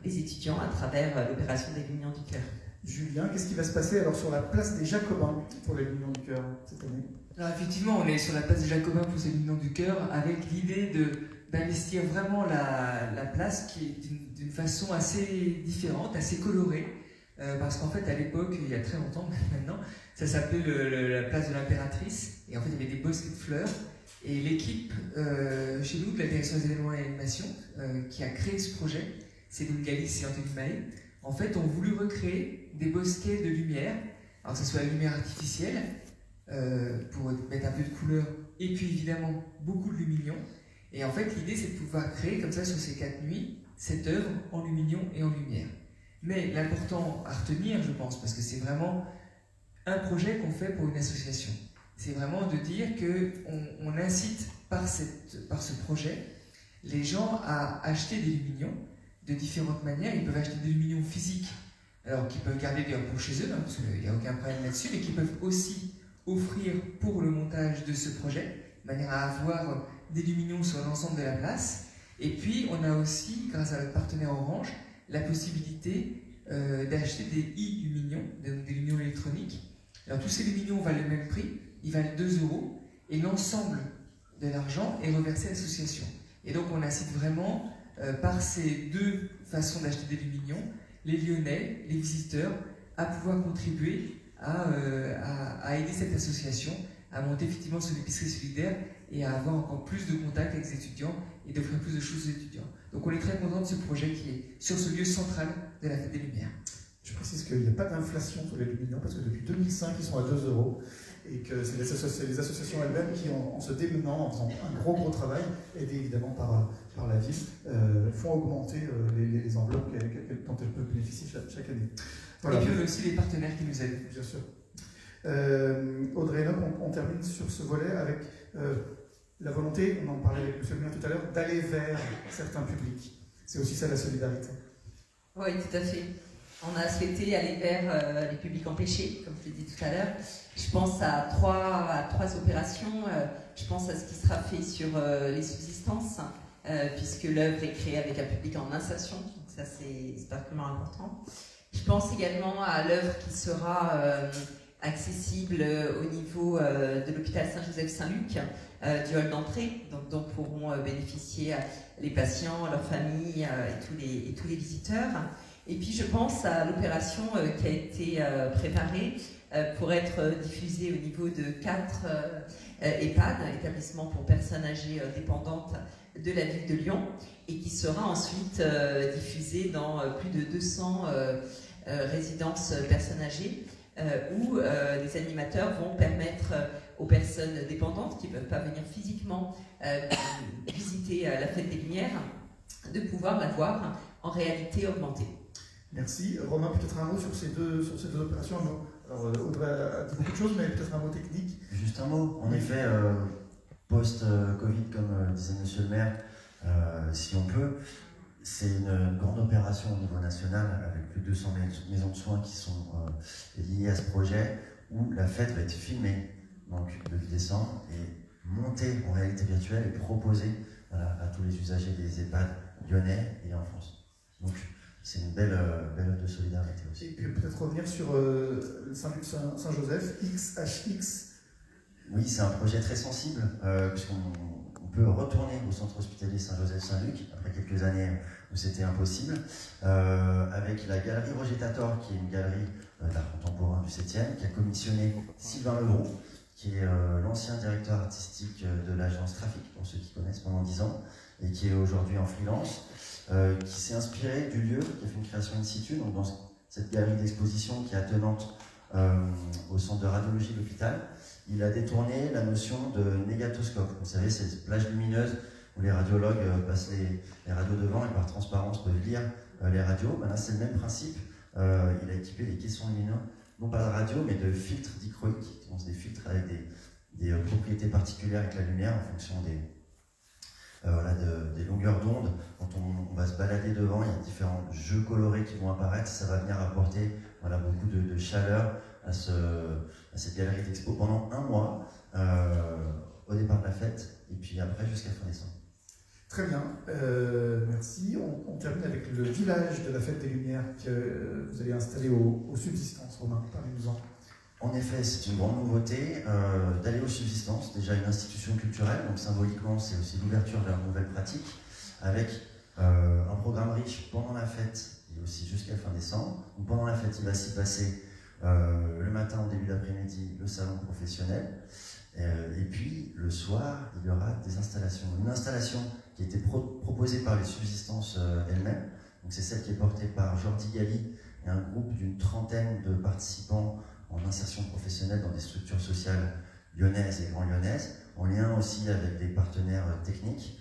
les étudiants à travers l'opération des Lumières du Cœur. Julien, qu'est-ce qui va se passer alors sur la place des Jacobins pour les Lumières du Cœur cette année? Alors effectivement, on est sur la place des Jacobins pour ces Lumières du Cœur avec l'idée d'investir vraiment la place qui est d'une façon assez différente, assez colorée. Parce qu'en fait, à l'époque, il y a très longtemps maintenant, ça s'appelait la place de l'impératrice. Et en fait, il y avait des bosquets de fleurs. Et l'équipe chez nous, de la direction des événements et animation, qui a créé ce projet, c'est Céline Galis et Anthony Mahé, en fait, ont voulu recréer des bosquets de lumière, alors que ce soit la lumière artificielle, pour mettre un peu de couleur, et puis évidemment beaucoup de luminion. Et en fait, l'idée, c'est de pouvoir créer comme ça sur ces 4 nuits cette œuvre en luminion et en lumière. Mais l'important à retenir, je pense, parce que c'est vraiment un projet qu'on fait pour une association, c'est vraiment de dire qu'on incite par ce projet les gens à acheter des lumignons de différentes manières. Ils peuvent acheter des lumignons physiques, alors qu'ils peuvent garder d'ailleurs pour chez eux, hein, parce qu'il n'y a aucun problème là-dessus, mais qu'ils peuvent aussi offrir pour le montage de ce projet, de manière à avoir des lumignons sur l'ensemble de la place. Et puis, on a aussi, grâce à notre partenaire Orange, la possibilité d'acheter des e-lumignons, des lumignons électroniques. Alors, tous ces lumignons valent le même prix, ils valent 2 €, et l'ensemble de l'argent est reversé à l'association. Et donc, on incite vraiment, par ces 2 façons d'acheter des lumignons, les Lyonnais, les visiteurs, à pouvoir contribuer à aider cette association à monter effectivement son épicerie solidaire et à avoir encore plus de contacts avec les étudiants et d'offrir plus de choses aux étudiants. Donc on est très content de ce projet qui est sur ce lieu central de la Fête des Lumières. Je précise qu'il n'y a pas d'inflation sur les lumignons parce que depuis 2005 ils sont à 2 € et que c'est les associations elles-mêmes qui, en se démenant, en faisant un gros travail, aidé évidemment par la ville, font augmenter les enveloppes dont elles peuvent bénéficier chaque année. Voilà. Et puis aussi les partenaires qui nous aident. Bien sûr. Audrey, on termine sur ce volet avec la volonté, on en parlait avec M. le maire tout à l'heure, d'aller vers certains publics. C'est aussi ça la solidarité. Oui, tout à fait. On a souhaité aller vers les publics empêchés, comme je l'ai dit tout à l'heure. Je pense à trois opérations. Je pense à ce qui sera fait sur les subsistances, puisque l'œuvre est créée avec un public en insertion, donc ça c'est particulièrement important. Je pense également à l'œuvre qui sera accessible au niveau de l'hôpital Saint-Joseph-Saint-Luc, du hall d'entrée, dont pourront bénéficier les patients, leurs familles et tous les visiteurs. Et puis je pense à l'opération qui a été préparée pour être diffusée au niveau de 4 EHPAD, établissements pour personnes âgées dépendantes de la ville de Lyon, et qui sera ensuite diffusée dans plus de 200 résidences personnes âgées, où les animateurs vont permettre aux personnes dépendantes qui ne peuvent pas venir physiquement visiter la Fête des Lumières de pouvoir la voir en réalité augmentée. Merci. Romain, peut-être un mot sur ces deux opérations. Alors, Audrey a dit beaucoup de choses, mais peut-être un mot technique. Juste un mot. En effet, post-Covid, comme disait Monsieur le maire, si on peut, c'est une grande opération au niveau national avec plus de 200 maisons de soins qui sont liées à ce projet, où la fête va être filmée donc, le 8 décembre et montée en réalité virtuelle et proposée à tous les usagers des EHPAD lyonnais et en France. Donc, c'est une belle œuvre de solidarité aussi. Et puis peut-être revenir sur Saint-Joseph, XHX. Oui, c'est un projet très sensible, puisqu'on peut retourner au centre hospitalier Saint-Joseph-Saint-Luc, après quelques années où c'était impossible, avec la galerie Roger Tator, qui est une galerie d'art contemporain du 7e, qui a commissionné Sylvain Leroux, qui est l'ancien directeur artistique de l'agence Trafic, pour ceux qui connaissent, pendant 10 ans, et qui est aujourd'hui en freelance. Qui s'est inspiré du lieu, qui a fait une création in situ, donc dans cette galerie d'exposition qui est attenante au centre de radiologie de l'hôpital. Il a détourné la notion de négatoscope. Vous savez, c'est cette plage lumineuse où les radiologues passent les radios devant et par transparence peuvent lire les radios. Ben là, c'est le même principe. Il a équipé les caissons lumineux, non pas de radio, mais de filtres dichroïques, donc des filtres avec des propriétés particulières avec la lumière en fonction des longueurs d'onde. Quand on va se balader devant, il y a différents jeux colorés qui vont apparaître, ça va venir apporter voilà, beaucoup de chaleur à cette galerie d'expo pendant un mois, au départ de la fête, et puis après jusqu'à fin décembre. Très bien, merci. On termine avec le village de la Fête des Lumières que vous allez installer aux Subsistances. Romain, parlez-nous-en. En effet, c'est une grande nouveauté d'aller aux Subsistances, déjà une institution culturelle, donc symboliquement c'est aussi l'ouverture vers de nouvelles pratiques, avec un programme riche pendant la fête et aussi jusqu'à fin décembre. Donc pendant la fête, il va s'y passer le matin, au début d'après-midi, le salon professionnel. Et puis, le soir, il y aura des installations. Une installation qui a été proposée par les Subsistances elles-mêmes. Donc c'est celle qui est portée par Jordi Galli et un groupe d'une trentaine de participants en insertion professionnelle dans des structures sociales lyonnaises et grand-lyonnaises, en lien aussi avec des partenaires techniques.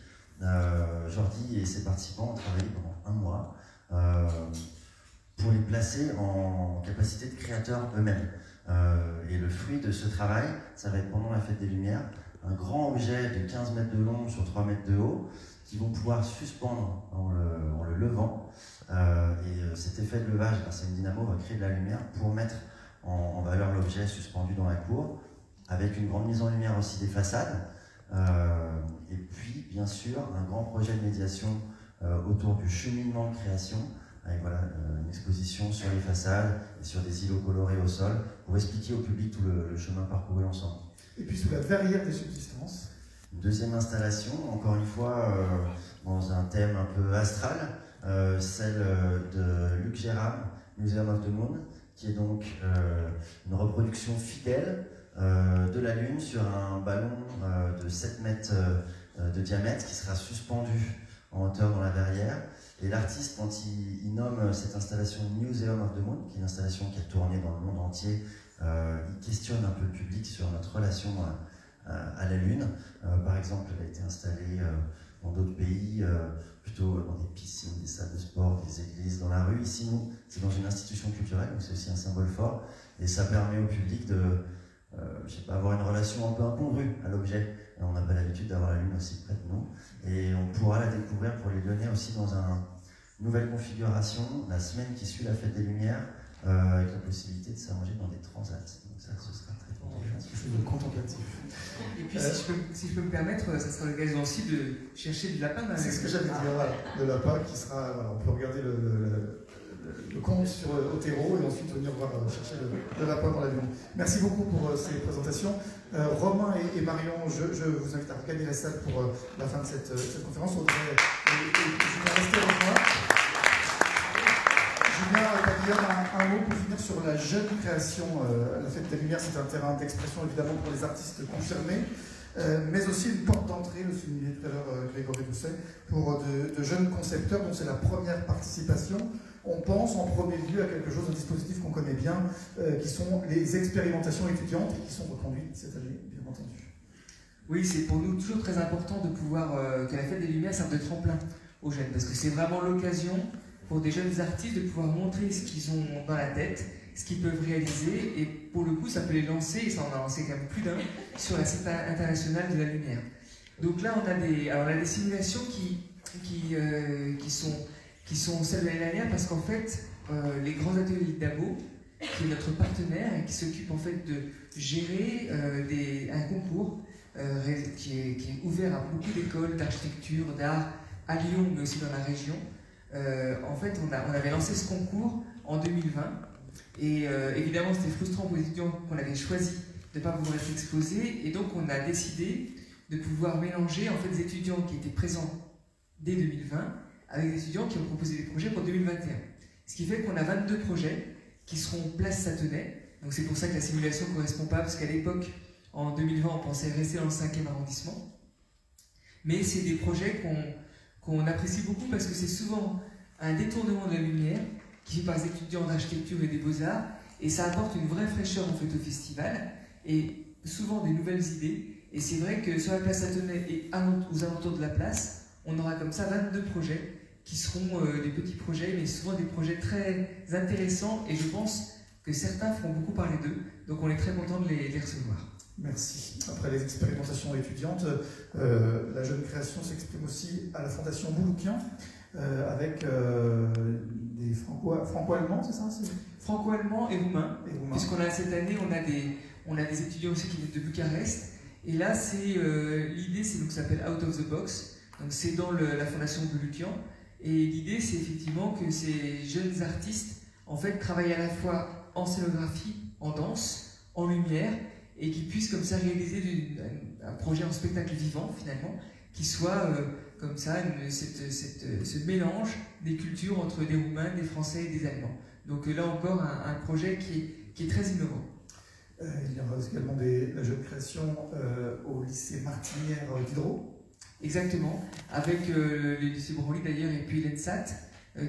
Jordi et ses participants ont travaillé pendant un mois pour les placer en capacité de créateurs eux-mêmes. Et le fruit de ce travail, ça va être pendant la Fête des Lumières, un grand objet de 15 mètres de long sur 3 mètres de haut, qui vont pouvoir suspendre en le levant. Et cet effet de levage, grâce à une dynamo, va créer de la lumière pour mettre en valeur l'objet suspendu dans la cour, avec une grande mise en lumière aussi des façades. Et puis, bien sûr, un grand projet de médiation autour du cheminement de création, avec voilà, une exposition sur les façades et sur des îlots colorés au sol, pour expliquer au public tout le chemin parcouru ensemble. Et puis sous la verrière des Subsistances. Une deuxième installation, encore une fois, dans un thème un peu astral, celle de Luc Gérard, Museum of the Moon, qui est donc une reproduction fidèle de la Lune sur un ballon de 7 mètres de diamètre qui sera suspendu en hauteur dans la verrière. Et l'artiste, quand il nomme cette installation Museum of the Moon, qui est une installation qui a tourné dans le monde entier, il questionne un peu le public sur notre relation à la Lune. Par exemple, elle a été installée dans d'autres pays, plutôt dans des piscines, des salles de sport, des églises, dans la rue. Ici, nous, c'est dans une institution culturelle, donc c'est aussi un symbole fort. Et ça permet au public de, je sais pas, avoir une relation un peu incongrue à l'objet. On n'a pas l'habitude d'avoir la Lune aussi près de nous. Et on pourra la découvrir pour les Lyonnais aussi dans une nouvelle configuration, la semaine qui suit la Fête des Lumières, avec la possibilité de s'allonger dans des transats. Donc ça, ce sera très contemplatif. Et puis, si je peux me permettre, ça sera l'occasion aussi de chercher du lapin. C'est ce que j'allais dire, voilà. Le lapin qui sera, voilà, on peut regarder le conte sur Otero et ensuite venir voir chercher le lapin dans l'avion. Merci beaucoup pour ces présentations. Romain et Marion, je vous invite à regagner la salle pour la fin de cette conférence. Audrey et Julien, restez avec moi. Julien, un mot pour finir sur la jeune création. La Fête des Lumières, c'est un terrain d'expression évidemment pour les artistes confirmés, mais aussi une porte d'entrée, le soulignait tout à l'heure Grégory Doucet, pour de jeunes concepteurs dont c'est la première participation. On pense en premier lieu à quelque chose, un dispositif qu'on connaît bien, qui sont les expérimentations étudiantes et qui sont reconduites cette année, bien entendu. Oui, c'est pour nous toujours très important de pouvoir que la Fête des Lumières serve de tremplin aux jeunes, parce que c'est vraiment l'occasion pour des jeunes artistes de pouvoir montrer ce qu'ils ont dans la tête, ce qu'ils peuvent réaliser, et pour le coup, ça peut les lancer, et ça en a lancé quand même plus d'un, sur la scène internationale de la lumière. Donc là, on a des simulations qui sont celles de l'année dernière, parce qu'en fait, les grands ateliers d'Abo, qui est notre partenaire et qui s'occupe en fait de gérer un concours qui est ouvert à beaucoup d'écoles d'architecture, d'art, à Lyon, mais aussi dans la région. En fait, on avait lancé ce concours en 2020 et évidemment c'était frustrant pour les étudiants qu'on avait choisi de ne pas pouvoir être exposés, et donc on a décidé de pouvoir mélanger en fait des étudiants qui étaient présents dès 2020 avec des étudiants qui ont proposé des projets pour 2021. Ce qui fait qu'on a 22 projets qui seront place Satenay. Donc c'est pour ça que la simulation ne correspond pas, parce qu'à l'époque, en 2020, on pensait rester dans le 5e arrondissement. Mais c'est des projets qu'on apprécie beaucoup parce que c'est souvent un détournement de la lumière qui fait par les étudiants d'architecture et des beaux-arts, et ça apporte une vraie fraîcheur en fait au festival et souvent des nouvelles idées. Et c'est vrai que sur la place Satenay et aux alentours de la place, on aura comme ça 22 projets qui seront des petits projets, mais souvent des projets très intéressants, et je pense que certains feront beaucoup parler d'eux, donc on est très content de les recevoir. Merci. Après les expérimentations étudiantes, la jeune création s'exprime aussi à la Fondation Bouloukian, avec des franco-allemands, c'est ça? Franco-allemands et roumains, puisqu'on a cette année, on a des étudiants aussi qui viennent de Bucarest. Et là, l'idée, c'est donc ça s'appelle Out of the Box. Donc c'est dans la fondation de Lukian. Et l'idée, c'est effectivement que ces jeunes artistes, en fait, travaillent à la fois en scénographie, en danse, en lumière, et qui puissent comme ça réaliser un projet en spectacle vivant, finalement, qui soit comme ça, ce mélange des cultures entre des Roumains, des Français et des Allemands. Donc là encore, un projet qui est très innovant. Il y aura également la jeune création au lycée Martinière d'Hydro. Exactement, avec le lycée Branly d'ailleurs et puis l'ENSAT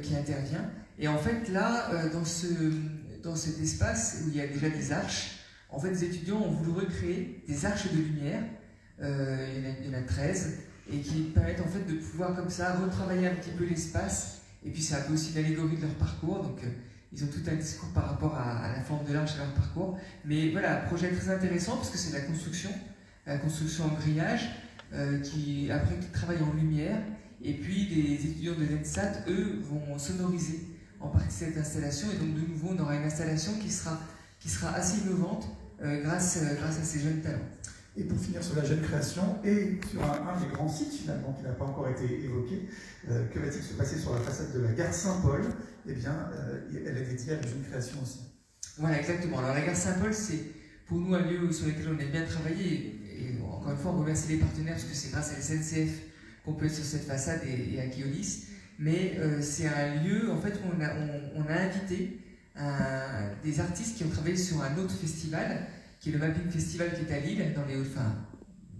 qui intervient. Et en fait là, dans cet espace où il y a déjà des arches, en fait les étudiants ont voulu recréer des arches de lumière, il y en a 13, et qui permettent en fait de pouvoir comme ça retravailler un petit peu l'espace. Et puis c'est un peu aussi l'allégorie de leur parcours, donc ils ont tout un discours par rapport à la forme de l'arche et leur parcours. Mais voilà, un projet très intéressant parce que c'est la construction en grillage, qui travaillent en lumière. Et puis les étudiants de l'ENSAT, eux, vont sonoriser en partie cette installation. Et donc de nouveau, on aura une installation qui sera assez innovante grâce à ces jeunes talents. Et pour finir sur la jeune création et sur un des grands sites finalement qui n'a pas encore été évoqué, que va-t-il se passer sur la façade de la gare Saint-Paul? Eh bien, elle est dédiée à la jeune création aussi. Voilà, exactement. Alors la gare Saint-Paul, c'est pour nous un lieu sur lequel on aime bien travailler. Et encore une fois, on remercie les partenaires parce que c'est grâce à la SNCF qu'on peut être sur cette façade et à Keolis. Mais c'est un lieu en fait où on a invité des artistes qui ont travaillé sur un autre festival, qui est le Mapping Festival qui est à Lille, dans les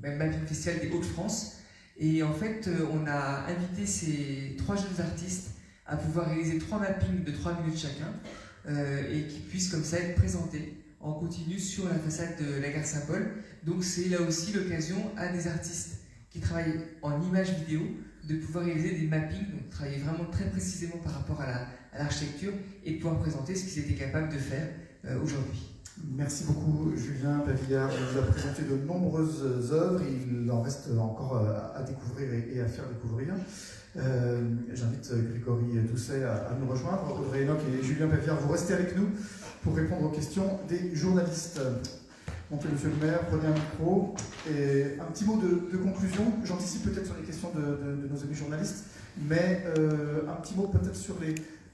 même Mapping Festival des Hauts-de-France. Et en fait, on a invité ces 3 jeunes artistes à pouvoir réaliser 3 mappings de 3 minutes chacun et qui puissent comme ça être présentés en continu sur la façade de la gare Saint-Paul. Donc c'est là aussi l'occasion à des artistes qui travaillent en images vidéo de pouvoir réaliser des mappings, donc travailler vraiment très précisément par rapport à l'architecture et de pouvoir présenter ce qu'ils étaient capables de faire aujourd'hui. Merci beaucoup Julien Pavillard, il nous a présenté de nombreuses œuvres, il en reste encore à découvrir et à faire découvrir. J'invite Grégory Doucet à nous rejoindre. Audrey Enoch et Julien Pavillard, vous restez avec nous pour répondre aux questions des journalistes. Montez monsieur le maire, prenez un micro et un petit mot de conclusion. J'anticipe peut-être sur les questions de nos amis journalistes, mais un petit mot peut-être sur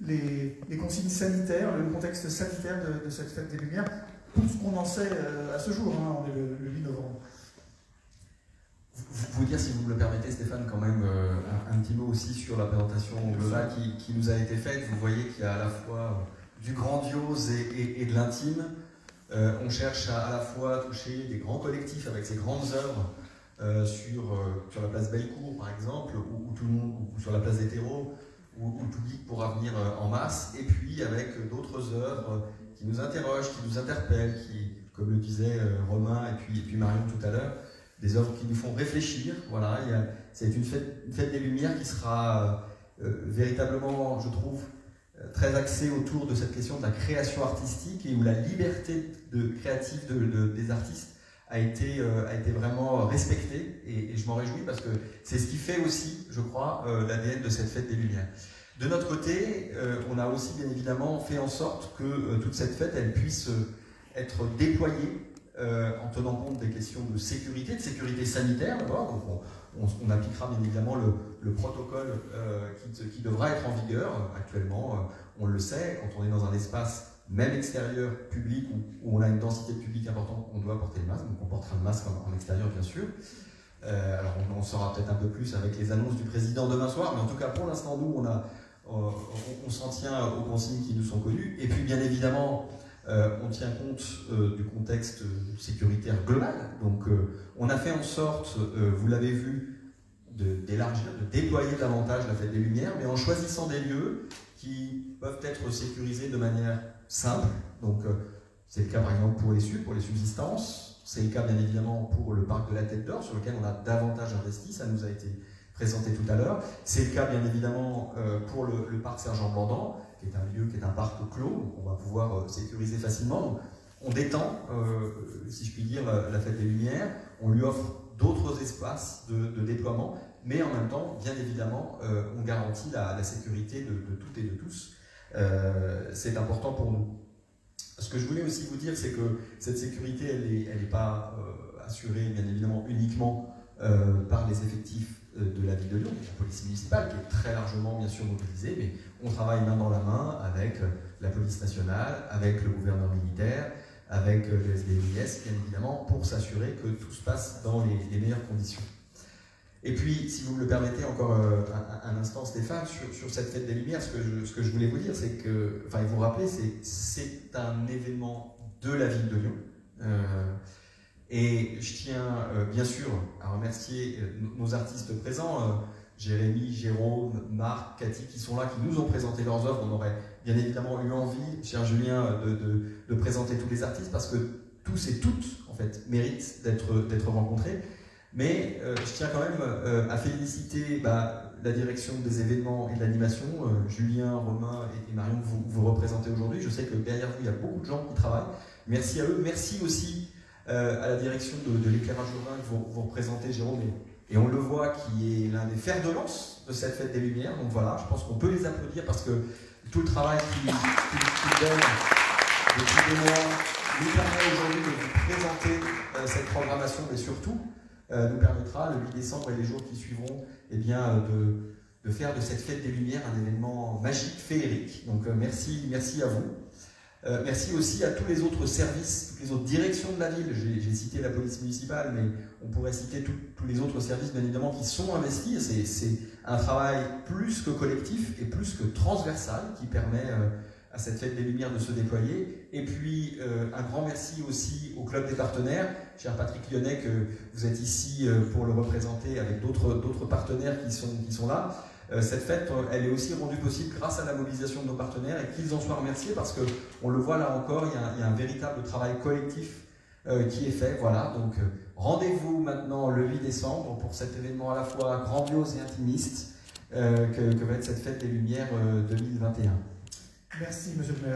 les consignes sanitaires, le contexte sanitaire de cette fête des Lumières, tout ce qu'on en sait à ce jour, hein, on est le 8 novembre. Vous pouvez dire, si vous me le permettez Stéphane, quand même un petit mot aussi sur la présentation globale qui nous a été faite. Vous voyez qu'il y a à la fois du grandiose et de l'intime. On cherche à la fois toucher des grands collectifs avec ces grandes œuvres sur la place Bellecour par exemple, ou sur la place des terreaux, où le public pourra venir en masse, et puis avec d'autres œuvres qui nous interrogent, qui nous interpellent, qui, comme le disait Romain et puis Marion tout à l'heure, des œuvres qui nous font réfléchir. Voilà, c'est une fête des Lumières qui sera véritablement, je trouve, très axée autour de cette question de la création artistique et où la liberté créative des artistes a été vraiment respectée, et je m'en réjouis parce que c'est ce qui fait aussi, je crois, l'ADN de cette fête des Lumières. De notre côté, on a aussi bien évidemment fait en sorte que toute cette fête elle puisse être déployée en tenant compte des questions de sécurité sanitaire d'abord. Donc on appliquera bien évidemment le protocole qui devra être en vigueur. Actuellement, on le sait, quand on est dans un espace même extérieur, public, où on a une densité de public importante, on doit porter le masque, donc on portera le masque en extérieur bien sûr. Alors on en saura peut-être un peu plus avec les annonces du président demain soir, mais en tout cas pour l'instant nous on s'en tient aux consignes qui nous sont connues. Et puis bien évidemment on tient compte du contexte sécuritaire global. Donc on a fait en sorte, vous l'avez vu, d'élargir, de déployer davantage la fête des Lumières, mais en choisissant des lieux qui peuvent être sécurisés de manière simple. Donc c'est le cas par exemple pour les subsistances, c'est le cas bien évidemment pour le parc de la Tête d'Or, sur lequel on a davantage investi, ça nous a été présenté tout à l'heure. C'est le cas bien évidemment pour le parc Sergent-Blandan, qui est un lieu, qui est un parc clos, donc on va pouvoir sécuriser facilement. Donc, on détend, si je puis dire, la fête des Lumières, on lui offre d'autres espaces de déploiement. mais en même temps, bien évidemment, on garantit la sécurité de toutes et de tous. C'est important pour nous. Ce que je voulais aussi vous dire, c'est que cette sécurité, elle n'est pas assurée, bien évidemment, uniquement par les effectifs de la ville de Lyon, la police municipale, qui est très largement, bien sûr, mobilisée, mais on travaille main dans la main avec la police nationale, avec le gouverneur militaire, avec le SDIS, bien évidemment, pour s'assurer que tout se passe dans les meilleures conditions. Et puis, si vous me le permettez encore un instant, Stéphane, sur cette fête des Lumières, ce que je voulais vous dire, c'est que, enfin, et vous rappeler, c'est un événement de la ville de Lyon. Et je tiens, bien sûr, à remercier nos artistes présents, Jérémy, Jérôme, Marc, Cathy, qui sont là, qui nous ont présenté leurs œuvres. On aurait bien évidemment eu envie, cher Julien, de présenter tous les artistes, parce que tous et toutes, en fait, méritent d'être rencontrés. Mais je tiens quand même à féliciter la direction des événements et de l'animation, Julien, Romain et Marion, que vous représentez aujourd'hui. Je sais que derrière vous, il y a beaucoup de gens qui travaillent. Merci à eux. Merci aussi à la direction de l'éclairage urbain que vous représentez, Jérôme, et on le voit, qui est l'un des fers de lance de cette fête des Lumières. Donc voilà, je pense qu'on peut les applaudir parce que tout le travail qu'ils donnent depuis des mois nous permet aujourd'hui de vous présenter cette programmation, mais surtout nous permettra, le 8 décembre et les jours qui suivront, eh bien, de faire de cette fête des Lumières un événement magique, féerique. Donc merci à vous. Merci aussi à tous les autres services, toutes les autres directions de la ville. J'ai cité la police municipale, mais on pourrait citer tous les autres services, bien évidemment, qui sont investis. C'est un travail plus que collectif et plus que transversal qui permet à cette fête des Lumières de se déployer. Et puis, un grand merci aussi au Club des partenaires. Cher Patrick Lyonnais, que vous êtes ici pour le représenter avec d'autres partenaires qui sont là. Cette fête, elle est aussi rendue possible grâce à la mobilisation de nos partenaires et qu'ils en soient remerciés parce qu'on le voit là encore, il y a un véritable travail collectif qui est fait. Voilà, donc rendez-vous maintenant le 8 décembre pour cet événement à la fois grandiose et intimiste que va être cette fête des Lumières 2021. Merci, monsieur le maire.